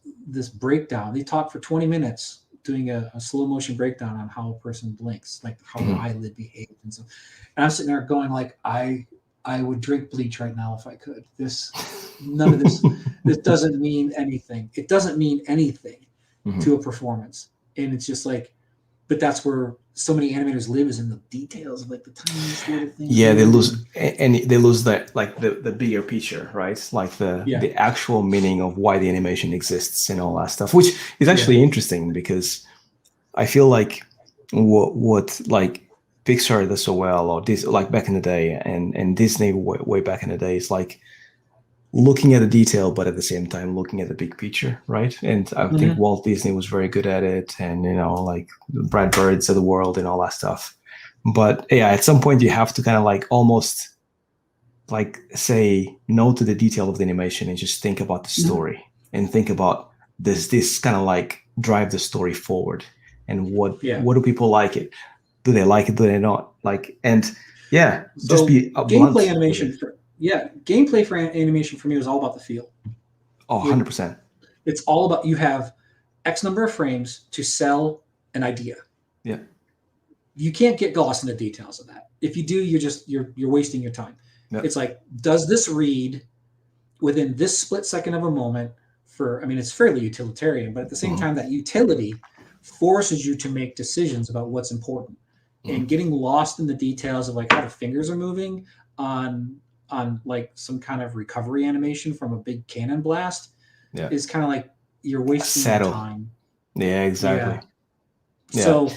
[SPEAKER 2] breakdown. They talked for 20 minutes doing a slow motion breakdown on how a person blinks, like how the eyelid behaves and so. And I'm sitting there going like, I would drink bleach right now if I could. None of this doesn't mean anything. It doesn't mean anything to a performance. And it's just like, but that's where so many animators live, is in the details of like the tiniest little things.
[SPEAKER 1] Yeah, they lose that, like the bigger picture, right? Like the actual meaning of why the animation exists and all that stuff, which is actually interesting, because I feel like what like Pixar does so well, or this, like back in the day, and Disney way back in the day, is like looking at the detail, but at the same time looking at the big picture, right? And I think Walt Disney was very good at it, and like Brad Birds of the world and all that stuff. But yeah, at some point you have to kind of like almost like say no to the detail of the animation and just think about the story and think about this kind of like drive the story forward, and what do people like it? Do they like it? Do they not like? And just be
[SPEAKER 2] gameplay animation. Gameplay for animation for me was all about the feel.
[SPEAKER 1] Oh, 100%.
[SPEAKER 2] It's all about, you have X number of frames to sell an idea.
[SPEAKER 1] Yeah.
[SPEAKER 2] You can't get lost in the details of that. If you do, you're wasting your time. Yep. It's like, does this read within this split second of a moment it's fairly utilitarian, but at the same time, that utility forces you to make decisions about what's important. And getting lost in the details of like how the fingers are moving on like some kind of recovery animation from a big cannon blast is kind of like you're wasting your time.
[SPEAKER 1] Yeah, exactly.
[SPEAKER 2] Yeah. So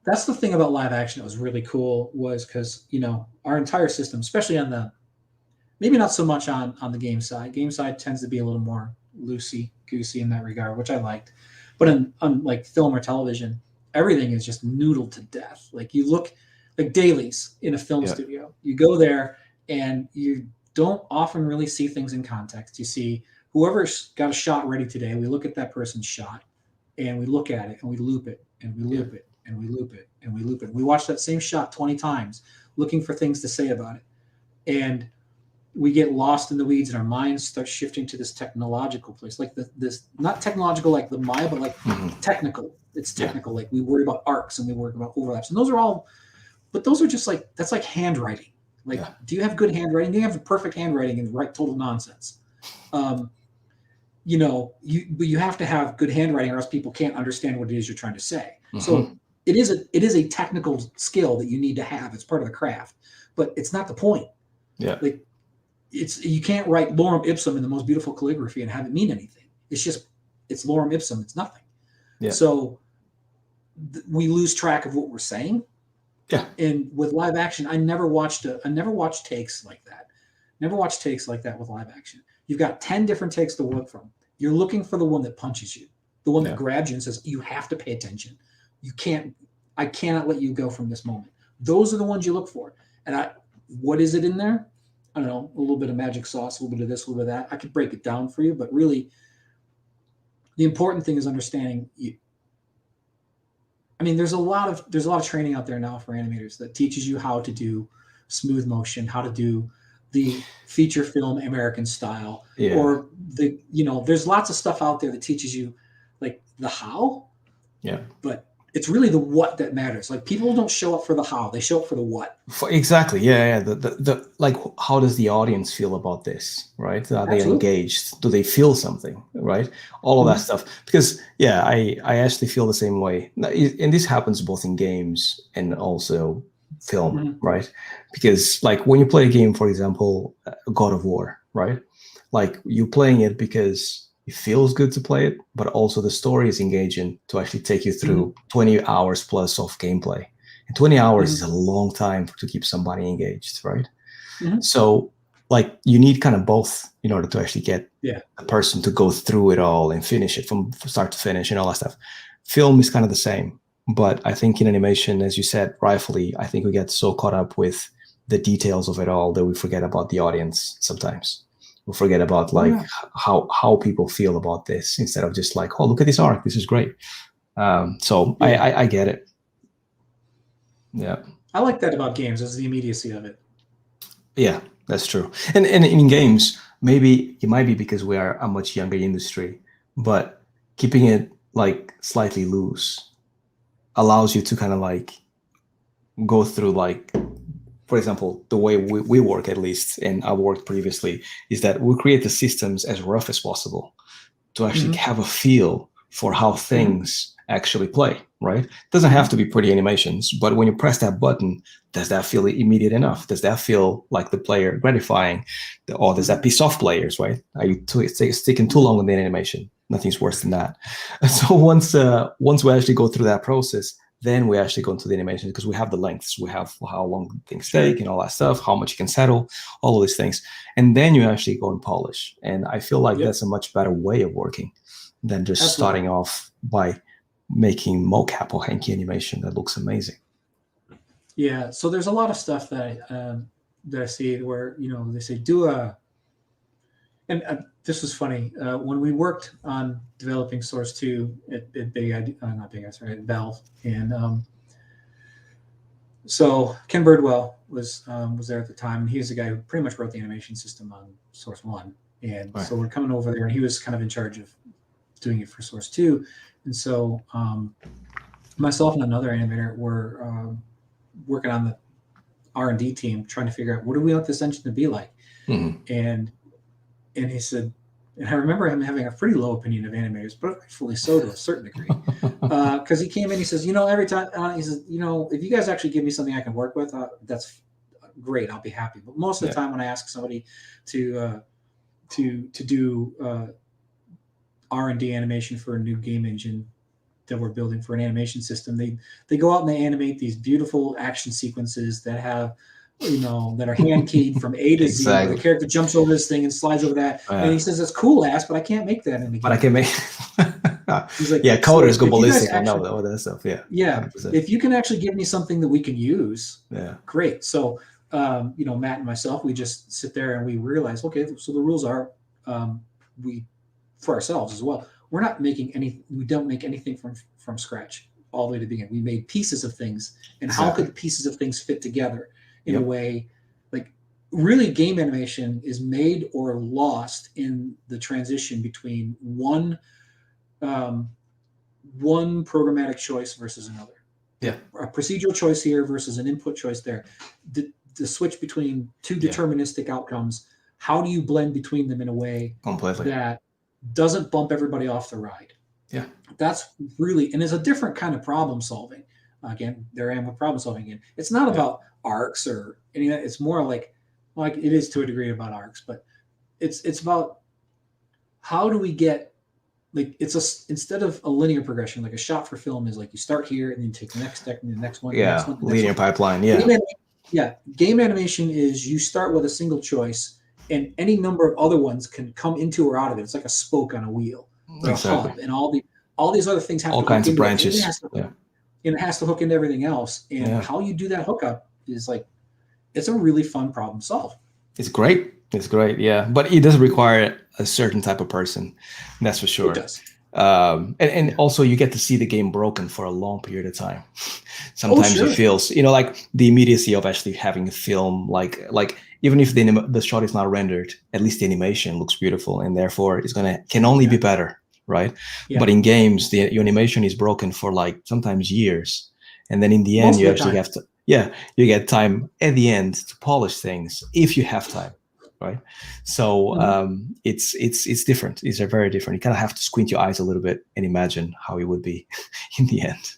[SPEAKER 2] that's the thing about live action that was really cool, was because, our entire system, especially on maybe not so much on the game side. Game side tends to be a little more loosey-goosey in that regard, which I liked. But on like film or television, everything is just noodled to death. Like you look like dailies in a film studio. You go there, and you don't often really see things in context. You see whoever's got a shot ready today, we look at that person's shot, and we look at it, and we loop it, and we loop it, and we loop it, and we loop it. We watch that same shot 20 times, looking for things to say about it. And we get lost in the weeds, and our minds start shifting to this technological place, like this not technological like the Maya, but like technical. It's technical. Like we worry about arcs and we worry about overlaps, and those are just like, that's like handwriting. Like, do you have good handwriting? Do you have perfect handwriting and write total nonsense? But you have to have good handwriting, or else people can't understand what it is you're trying to say. So it is a technical skill that you need to have. It's part of the craft, but it's not the point.
[SPEAKER 1] Yeah.
[SPEAKER 2] Like you can't write lorem ipsum in the most beautiful calligraphy and have it mean anything. It's lorem ipsum. It's nothing. Yeah. So we lose track of what we're saying.
[SPEAKER 1] Yeah.
[SPEAKER 2] And with live action, I never watched takes like that. Never watched takes like that with live action. You've got 10 different takes to work from. You're looking for the one that punches you, the one that grabs you and says, you have to pay attention. I cannot let you go from this moment. Those are the ones you look for. And what is it in there? I don't know, a little bit of magic sauce, a little bit of this, a little bit of that. I could break it down for you, but really the important thing is understanding there's a lot of training out there now for animators that teaches you how to do smooth motion, how to do the feature film American style, or there's lots of stuff out there that teaches you like the how.
[SPEAKER 1] Yeah.
[SPEAKER 2] But it's really the what that matters. Like people don't show up for the how, they show up for the what.
[SPEAKER 1] Exactly. Yeah. The like, how does the audience feel about this, right? Are they
[SPEAKER 2] Absolutely.
[SPEAKER 1] engaged? Do they feel something, right? All of that stuff. Because yeah, I actually feel the same way. And this happens both in games and also film, right? Because like when you play a game, for example, God of War, right? Like you're playing it because it feels good to play it, but also the story is engaging to actually take you through 20 hours plus of gameplay. And 20 hours is a long time to keep somebody engaged, right? So like you need kind of both in order to actually get a person to go through it all and finish it from start to finish and all that stuff. Film is kind of the same, but I think in animation, as you said, rightfully, I think we get so caught up with the details of it all that we forget about the audience sometimes. We'll forget about like how people feel about this instead of just like, oh, look at this art, this is great. So I get it. Yeah,
[SPEAKER 2] I like that about games, is the immediacy of it.
[SPEAKER 1] Yeah, that's true. And in games, maybe it might be because we are a much younger industry, but keeping it like slightly loose allows you to kind of like go through like, for example, the way we work, at least, and I've worked previously, is that we create the systems as rough as possible to actually have a feel for how things actually play, right? It doesn't have to be pretty animations, but when you press that button, does that feel immediate enough? Does that feel like the player gratifying? Or does that piss off players, right? Are you sticking too long in the animation? Nothing's worse than that. So once we actually go through that process, then we actually go into the animation because we have the lengths, we have how long things take and all that stuff, how much you can settle, all of these things. And then you actually go and polish. And I feel like that's a much better way of working than just starting off by making mocap or hanky animation that looks amazing.
[SPEAKER 2] Yeah, so there's a lot of stuff that I see where, you know, they say do a, and this was funny, when we worked on developing Source 2 at at Valve, and so Ken Birdwell was there at the time, and he was the guy who pretty much wrote the animation system on Source 1, and so we're coming over there, and he was kind of in charge of doing it for Source 2, and so myself and another animator were working on the R&D team, trying to figure out what do we want this engine to be like, and he said, and I remember him having a pretty low opinion of animators, but rightfully so to a certain degree, because he came in, he says, you know, every time he says, you know, if you guys actually give me something I can work with, that's great, I'll be happy. But most of the time when I ask somebody to do R&D animation for a new game engine that we're building for an animation system, they go out and they animate these beautiful action sequences that have, you know, that are hand keyed from A to Z. Where the character jumps over this thing and slides over that, and he says, "That's cool, ass, but I can't make that in the game."
[SPEAKER 1] But I can make.
[SPEAKER 2] He's like,
[SPEAKER 1] coders go ballistic on all that stuff. Yeah,
[SPEAKER 2] yeah. 100%. If you can actually give me something that we can use, great. So, you know, Matt and myself, we just sit there and we realize, okay, so the rules are, we, for ourselves as well, we're not making any. We don't make anything from scratch all the way to the beginning. We made pieces of things, and how could the pieces of things fit together in a way, like really game animation is made or lost in the transition between one programmatic choice versus another.
[SPEAKER 1] Yeah.
[SPEAKER 2] A procedural choice here versus an input choice there. The switch between two deterministic outcomes, how do you blend between them in a way that doesn't bump everybody off the ride?
[SPEAKER 1] Yeah.
[SPEAKER 2] That's really, and it's a different kind of problem solving. Again, there I am with problem solving again. It's not about arcs or any of that. It's more like it is to a degree about arcs, but it's about how do we get, like, instead of a linear progression, like a shot for film is like you start here and then take the next step and the next one.
[SPEAKER 1] Yeah,
[SPEAKER 2] the next one,
[SPEAKER 1] linear pipeline. Yeah.
[SPEAKER 2] Game animation is you start with a single choice and any number of other ones can come into or out of it. It's like a spoke on a wheel, or a hub, and all these other things have
[SPEAKER 1] all
[SPEAKER 2] to
[SPEAKER 1] kinds of branches.
[SPEAKER 2] And it has to hook into everything else. And how you do that hookup is like, it's a really fun problem to solve.
[SPEAKER 1] It's great. It's great. Yeah. But it does require a certain type of person. That's for sure.
[SPEAKER 2] It does.
[SPEAKER 1] And also you get to see the game broken for a long period of time. Sometimes it feels, you know, like the immediacy of actually having a film, like even if the shot is not rendered, at least the animation looks beautiful, and therefore can only be better right?
[SPEAKER 2] Yeah.
[SPEAKER 1] But in games, your animation is broken for like sometimes years. And then in the end,
[SPEAKER 2] Most
[SPEAKER 1] you
[SPEAKER 2] of the
[SPEAKER 1] actually
[SPEAKER 2] time.
[SPEAKER 1] have to, you get time at the end to polish things if you have time, right? So it's different. These are very different. You kind of have to squint your eyes a little bit and imagine how it would be in the end.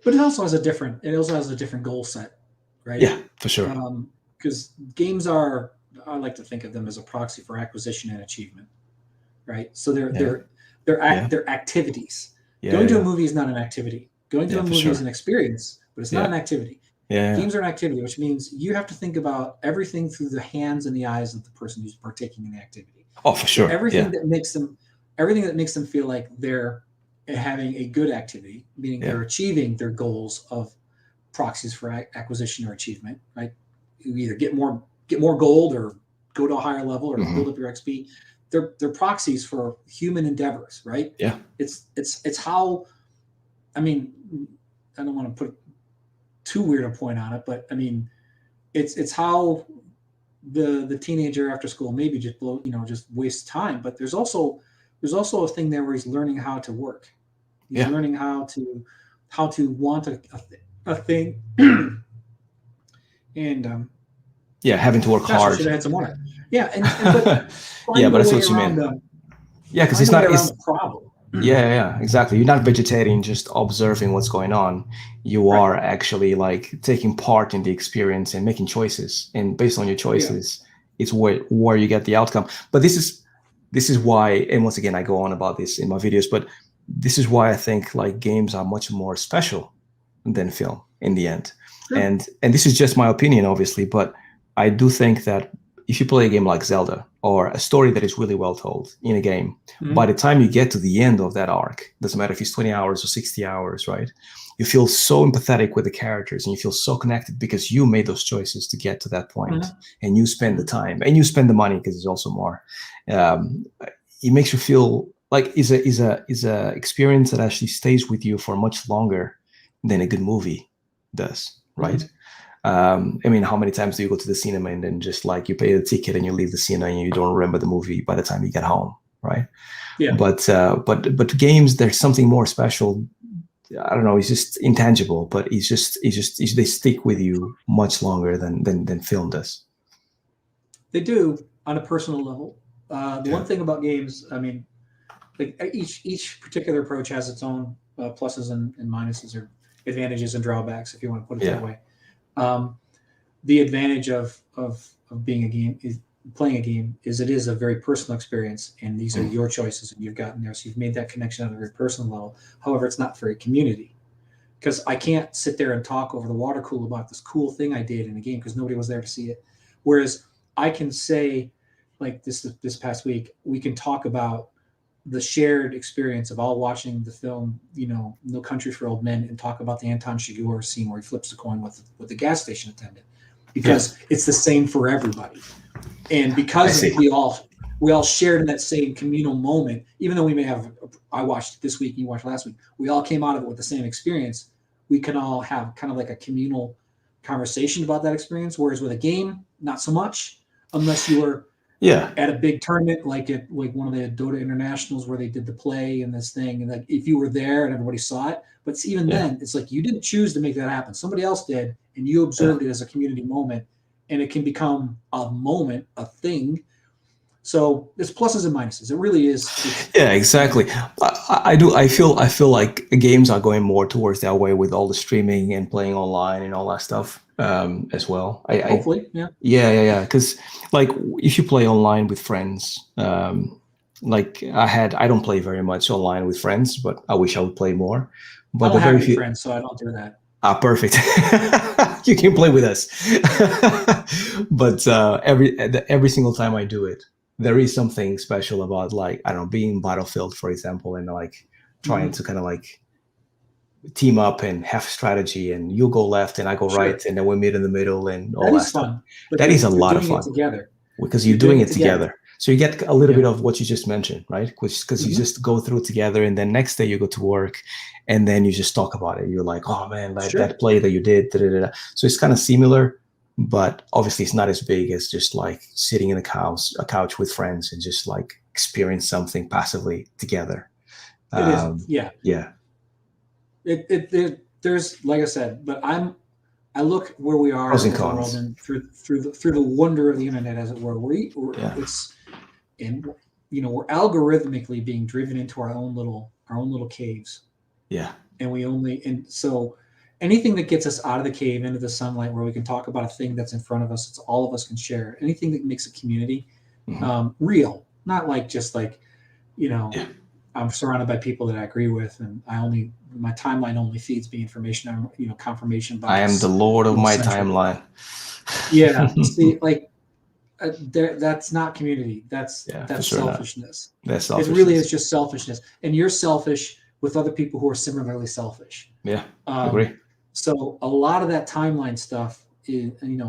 [SPEAKER 2] But it also has a different goal set, right?
[SPEAKER 1] Yeah, for sure.
[SPEAKER 2] Because games are, I like to think of them as a proxy for acquisition and achievement, right? So they're activities. Going to a movie is not an activity. Going to a movie is an experience, but it's not an activity. Games are an activity, which means you have to think about everything through the hands and the eyes of the person who's partaking in the activity.
[SPEAKER 1] Oh, for sure.
[SPEAKER 2] Everything that makes them feel like they're having a good activity, meaning they're achieving their goals of proxies for acquisition or achievement, right? You either get more gold or go to a higher level or build up your XP. They're proxies for human endeavors, right?
[SPEAKER 1] Yeah.
[SPEAKER 2] It's how, I mean, I don't want to put too weird a point on it, but I mean, it's how the teenager after school maybe just wastes time. But there's also a thing there where he's learning how to work. He's learning how to want a thing, and
[SPEAKER 1] having to work hard.
[SPEAKER 2] Should have had some more. Yeah,
[SPEAKER 1] but that's what you mean. Because it's not
[SPEAKER 2] the problem.
[SPEAKER 1] Exactly. You're not vegetating, just observing what's going on. You are actually like taking part in the experience and making choices. And based on your choices, it's where you get the outcome. But this is why, and once again, I go on about this in my videos, but this is why I think like games are much more special than film in the end. Sure. And this is just my opinion, obviously, but I do think that if you play a game like Zelda or a story that is really well told in a game, by the time you get to the end of that arc, doesn't matter if it's 20 hours or 60 hours, right? You feel so empathetic with the characters and you feel so connected because you made those choices to get to that point, and you spend the time and you spend the money because there's also more. It makes you feel like is a experience that actually stays with you for much longer than a good movie does, right? I mean, how many times do you go to the cinema and then just like you pay the ticket and you leave the cinema and you don't remember the movie by the time you get home, right? Yeah. But games, there's something more special. I don't know. It's just intangible, but they stick with you much longer than film does.
[SPEAKER 2] They do on a personal level. The one thing about games, I mean, like each particular approach has its own pluses and minuses, or advantages and drawbacks, if you want to put it that way. The advantage of being playing a game is it is a very personal experience, and these are your choices and you've gotten there. So you've made that connection on a very personal level. However, it's not very community, because I can't sit there and talk over the water cooler about this cool thing I did in a game because nobody was there to see it. Whereas I can say, like this past week, we can talk about the shared experience of all watching the film, No Country for Old Men, and talk about the Anton Chigurh scene where he flips the coin with the gas station attendant, because it's the same for everybody. And because we all shared in that same communal moment, even though we may have, I watched it this week, you watched last week, we all came out of it with the same experience. We can all have kind of like a communal conversation about that experience. Whereas with a game, not so much, unless you were at a big tournament, like one of the Dota Internationals where they did the play and this thing, and like if you were there and everybody saw it, but even then, it's like you didn't choose to make that happen. Somebody else did, and you observed it as a community moment, and it can become a moment, a thing. So there's pluses and minuses. It really is.
[SPEAKER 1] Yeah, exactly. I do. I feel like games are going more towards that way with all the streaming and playing online and all that stuff as well.
[SPEAKER 2] Hopefully,
[SPEAKER 1] yeah. Because like if you play online with friends, like I don't play very much online with friends, but I wish I would play more. But
[SPEAKER 2] I don't have any friends, so I don't do that.
[SPEAKER 1] Perfect. You can play with us. But every single time I do it, there is something special about, like, I don't know, being in Battlefield, for example, and like trying to kind of like team up and have strategy, and you go left and I go right, and then we meet in the middle and all that stuff.
[SPEAKER 2] Fun.
[SPEAKER 1] That is a lot of fun
[SPEAKER 2] together,
[SPEAKER 1] because you're doing it together. So you get a little bit of what you just mentioned, right? Because you just go through it together, and then next day you go to work, and then you just talk about it. You're like, oh man, like that play that you did. So it's kind of similar, but obviously it's not as big as just like sitting in a couch with friends and just like experience something passively together.
[SPEAKER 2] It isn't. Yeah.
[SPEAKER 1] Yeah.
[SPEAKER 2] There's, like I said, but I look where we are
[SPEAKER 1] Pros
[SPEAKER 2] as
[SPEAKER 1] and
[SPEAKER 2] a world
[SPEAKER 1] cons.
[SPEAKER 2] and through the wonder of the internet, as it were.
[SPEAKER 1] Yeah.
[SPEAKER 2] It's and we're algorithmically being driven into our own little caves.
[SPEAKER 1] Yeah.
[SPEAKER 2] And so anything that gets us out of the cave into the sunlight, where we can talk about a thing that's in front of us, it's all of us can share. Anything that makes a community real, not like just like,
[SPEAKER 1] Yeah.
[SPEAKER 2] I'm surrounded by people that I agree with, and my timeline only feeds me information, confirmation bias.
[SPEAKER 1] I am the lord of my timeline.
[SPEAKER 2] Yeah. See, like that's not community. That's selfishness.
[SPEAKER 1] That's selfishness.
[SPEAKER 2] It really is just selfishness, and you're selfish with other people who are similarly selfish.
[SPEAKER 1] Yeah, agree.
[SPEAKER 2] So a lot of that timeline stuff,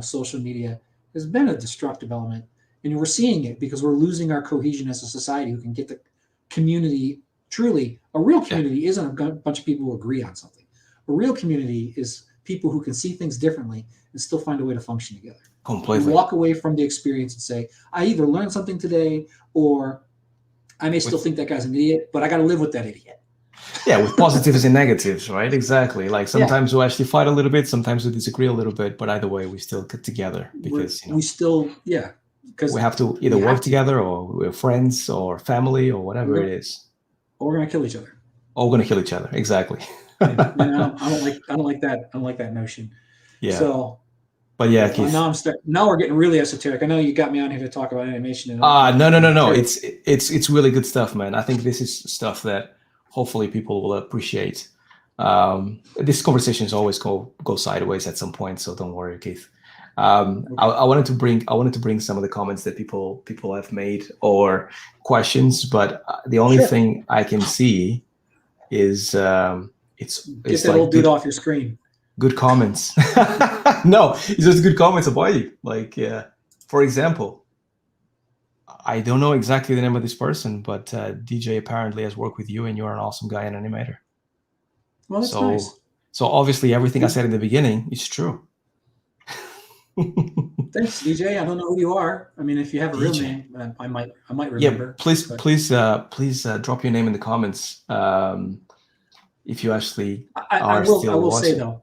[SPEAKER 2] social media has been a destructive element, and we're seeing it because we're losing our cohesion as a society who can get the community. Truly, a real community isn't a bunch of people who agree on something. A real community is people who can see things differently and still find a way to function together.
[SPEAKER 1] Completely.
[SPEAKER 2] You walk away from the experience and say, I either learned something today, or I may still think that guy's an idiot, but I got to live with that idiot.
[SPEAKER 1] Yeah, with positives and negatives, right? Exactly. Like sometimes we actually fight a little bit, sometimes we disagree a little bit, but either way, we still get together because because we have to either work together, or we're friends or family or whatever it is.
[SPEAKER 2] Or we're gonna kill each other.
[SPEAKER 1] Or we're gonna kill each other. Exactly.
[SPEAKER 2] I don't like that. I don't like that notion.
[SPEAKER 1] Yeah.
[SPEAKER 2] So,
[SPEAKER 1] but yeah, Keith.
[SPEAKER 2] Now we're getting really esoteric. I know you got me on here to talk about animation.
[SPEAKER 1] No. It's really good stuff, man. I think this is stuff that hopefully people will appreciate. This conversations always go sideways at some point, so don't worry, Keith. I wanted to bring some of the comments that people have made or questions, but the only thing I can see is it's
[SPEAKER 2] get that old dude off your screen.
[SPEAKER 1] Good comments. No, it's just good comments about you. Like, for example, I don't know exactly the name of this person, but DJ apparently has worked with you, and you're an awesome guy and animator.
[SPEAKER 2] Well, that's nice.
[SPEAKER 1] So obviously everything I said in the beginning is true.
[SPEAKER 2] Thanks, DJ. I don't know who you are. I mean, if you have a real name, I might remember.
[SPEAKER 1] Yeah, please drop your name in the comments. If you actually
[SPEAKER 2] I will say though,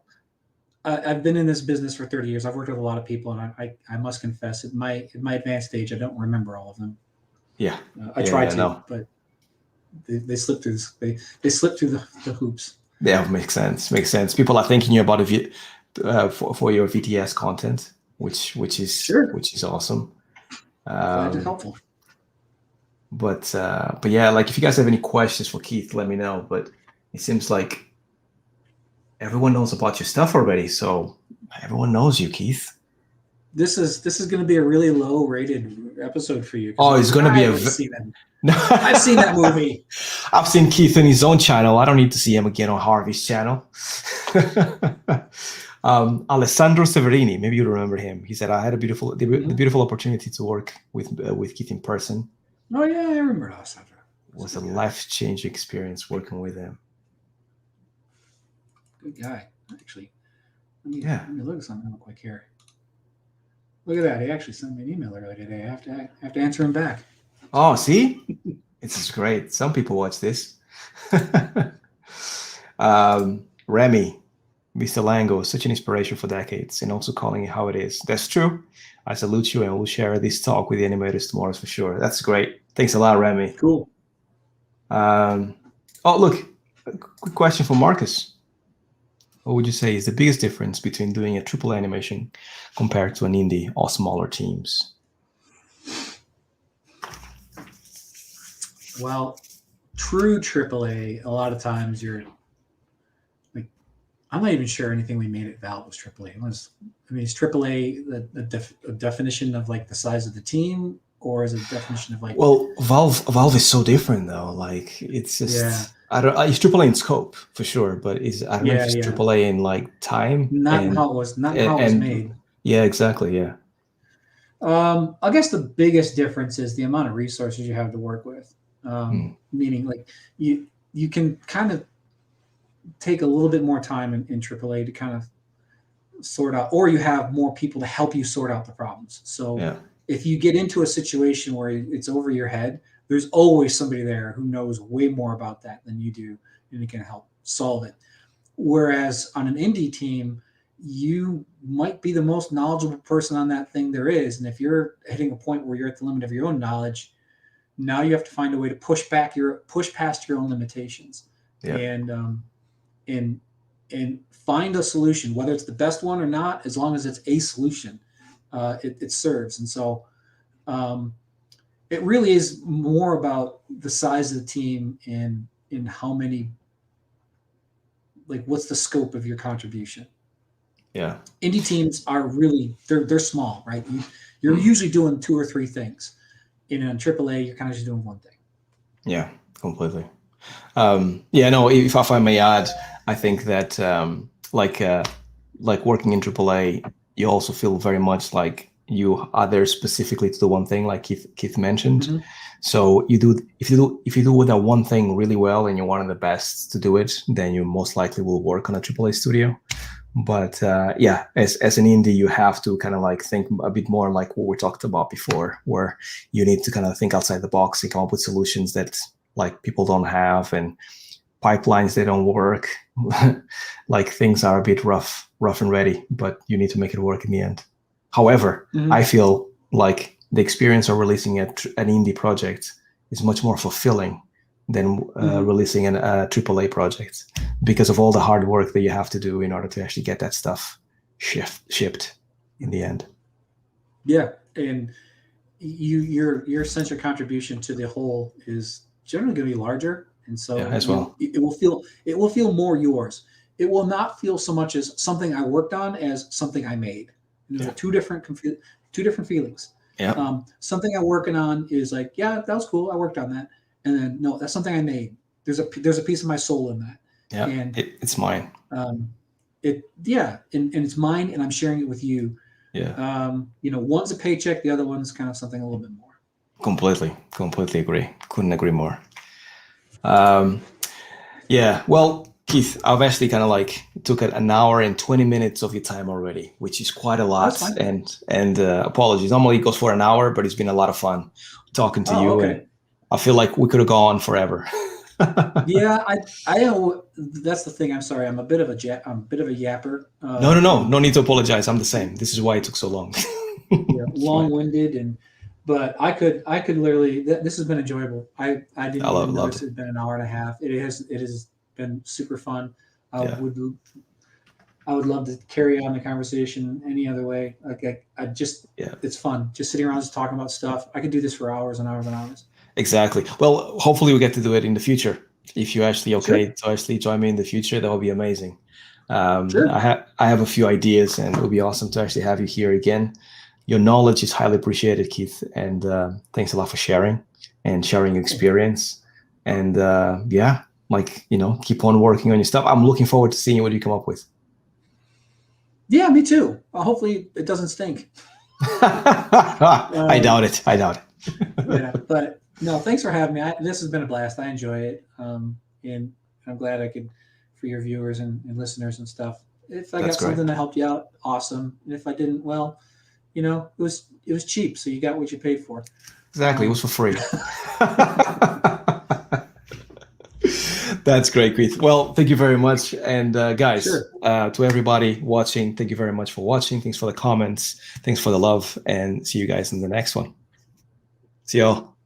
[SPEAKER 2] I've been in this business for 30 years. I've worked with a lot of people, and I must confess, at my advanced age, I don't remember all of them.
[SPEAKER 1] Yeah,
[SPEAKER 2] I tried to, but they slip through they slip through the hoops.
[SPEAKER 1] Yeah, makes sense. People are thanking you about for your VTS content, which is awesome.
[SPEAKER 2] Glad it's helpful.
[SPEAKER 1] But yeah, like if you guys have any questions for Keith, let me know. But it seems like everyone knows about your stuff already, so everyone knows you, Keith.
[SPEAKER 2] This is going to be a really low rated episode for you.
[SPEAKER 1] Oh, it's going to be
[SPEAKER 2] I've seen that movie.
[SPEAKER 1] I've seen Keith in his own channel. I don't need to see him again on Harvey's channel. Alessandro Severini, maybe you remember him. He said, I had the beautiful opportunity to work with Keith in person.
[SPEAKER 2] Oh yeah, I remember Alessandro.
[SPEAKER 1] It was a life-changing experience working with him.
[SPEAKER 2] Good guy, actually. Let me look at something real quick here. Look at that. He actually sent me an email earlier today. I have to answer him back.
[SPEAKER 1] Oh, see? This is great. Some people watch this. Remy, Mr. Lango, such an inspiration for decades, and also calling it how it is. That's true. I salute you, and we'll share this talk with the animators tomorrow for sure. That's great. Thanks a lot, Remy.
[SPEAKER 2] Cool.
[SPEAKER 1] Oh, look, a quick question for Marcus. What would you say is the biggest difference between doing a triple animation compared to an indie or smaller teams?
[SPEAKER 2] Well, true AAA, a lot of times you're like, I'm not even sure anything we made at Valve was AAA. Is AAA a definition of like the size of the team, or is it a definition of like?
[SPEAKER 1] Well, Valve is so different though. Like it's just it's AAA in scope for sure, but I don't know if it's AAA in like time.
[SPEAKER 2] Not how it was made.
[SPEAKER 1] Yeah, exactly. Yeah.
[SPEAKER 2] I guess the biggest difference is the amount of resources you have to work with. Meaning like you can kind of take a little bit more time in AAA to kind of sort out, or you have more people to help you sort out the problems. So if you get into a situation where it's over your head, there's always somebody there who knows way more about that than you do, and it can help solve it. Whereas on an indie team, you might be the most knowledgeable person on that thing there is. And if you're hitting a point where you're at the limit of your own knowledge, now you have to find a way to push past your own limitations, and find a solution, whether it's the best one or not. As long as it's a solution, it serves. And so it really is more about the size of the team and in how many, like, what's the scope of your contribution.
[SPEAKER 1] Yeah.
[SPEAKER 2] Indie teams are really, they're small, right? You're usually doing 2 or 3 things. In AAA, you're kind of just doing one thing.
[SPEAKER 1] Yeah, completely. No, if I may add, I think that like working in AAA, you also feel very much like you are there specifically to do one thing, like Keith mentioned.
[SPEAKER 2] Mm-hmm.
[SPEAKER 1] So if you do that one thing really well and you're one of the best to do it, then you most likely will work on a AAA studio. But as an indie, you have to kind of like think a bit more like what we talked about before, where you need to kind of think outside the box and come up with solutions that like people don't have, and pipelines they don't work. Like things are a bit rough and ready, but you need to make it work in the end. However, I feel like the experience of releasing an indie project is much more fulfilling than releasing a AAA project, because of all the hard work that you have to do in order to actually get that stuff shipped in the end. Yeah,
[SPEAKER 2] and your essential contribution to the whole is generally going to be larger, and so it will feel more yours. It will not feel so much as something I worked on as something I made. Those are two different feelings.
[SPEAKER 1] Yeah.
[SPEAKER 2] Something I'm working on is like, yeah, that was cool, I worked on that. And then, no, that's something I made. There's a piece of my soul in that.
[SPEAKER 1] Yeah,
[SPEAKER 2] and
[SPEAKER 1] it's mine.
[SPEAKER 2] And it's mine, and I'm sharing it with you.
[SPEAKER 1] Yeah.
[SPEAKER 2] One's a paycheck, the other one's kind of something a little bit more.
[SPEAKER 1] Completely agree. Couldn't agree more. Well, Keith, I've actually kind of like took an hour and 20 minutes of your time already, which is quite a lot. And apologies. Normally it goes for an hour, but it's been a lot of fun talking to you.
[SPEAKER 2] Okay.
[SPEAKER 1] And I feel like we could have gone forever.
[SPEAKER 2] Yeah, I that's the thing. I'm sorry. I'm a bit of a yapper.
[SPEAKER 1] No need to apologize. I'm the same. This is why it took so long.
[SPEAKER 2] Long-winded, but I could literally. This has been enjoyable. I didn't even notice it's been an hour and a half. It has been super fun. I would love to carry on the conversation any other way. Like it's fun just sitting around just talking about stuff. I could do this for hours and hours and hours.
[SPEAKER 1] Exactly. Well, hopefully we get to do it in the future. If you're actually to actually join me in the future, that would be amazing.
[SPEAKER 2] Sure.
[SPEAKER 1] I have a few ideas, and it would be awesome to actually have you here again. Your knowledge is highly appreciated, Keith, and thanks a lot for sharing your experience. And keep on working on your stuff. I'm looking forward to seeing what you come up with.
[SPEAKER 2] Yeah, me too. Hopefully it doesn't stink.
[SPEAKER 1] I doubt it.
[SPEAKER 2] Yeah, but no, thanks for having me. This has been a blast. I enjoy it. And I'm glad I could, for your viewers and listeners and stuff. If I got something that helped you out, awesome. And if I didn't, well, it was cheap. So you got what you paid for.
[SPEAKER 1] Exactly. It was for free. That's great, Keith. Well, thank you very much. And guys, to everybody watching, thank you very much for watching. Thanks for the comments. Thanks for the love. And see you guys in the next one. See y'all.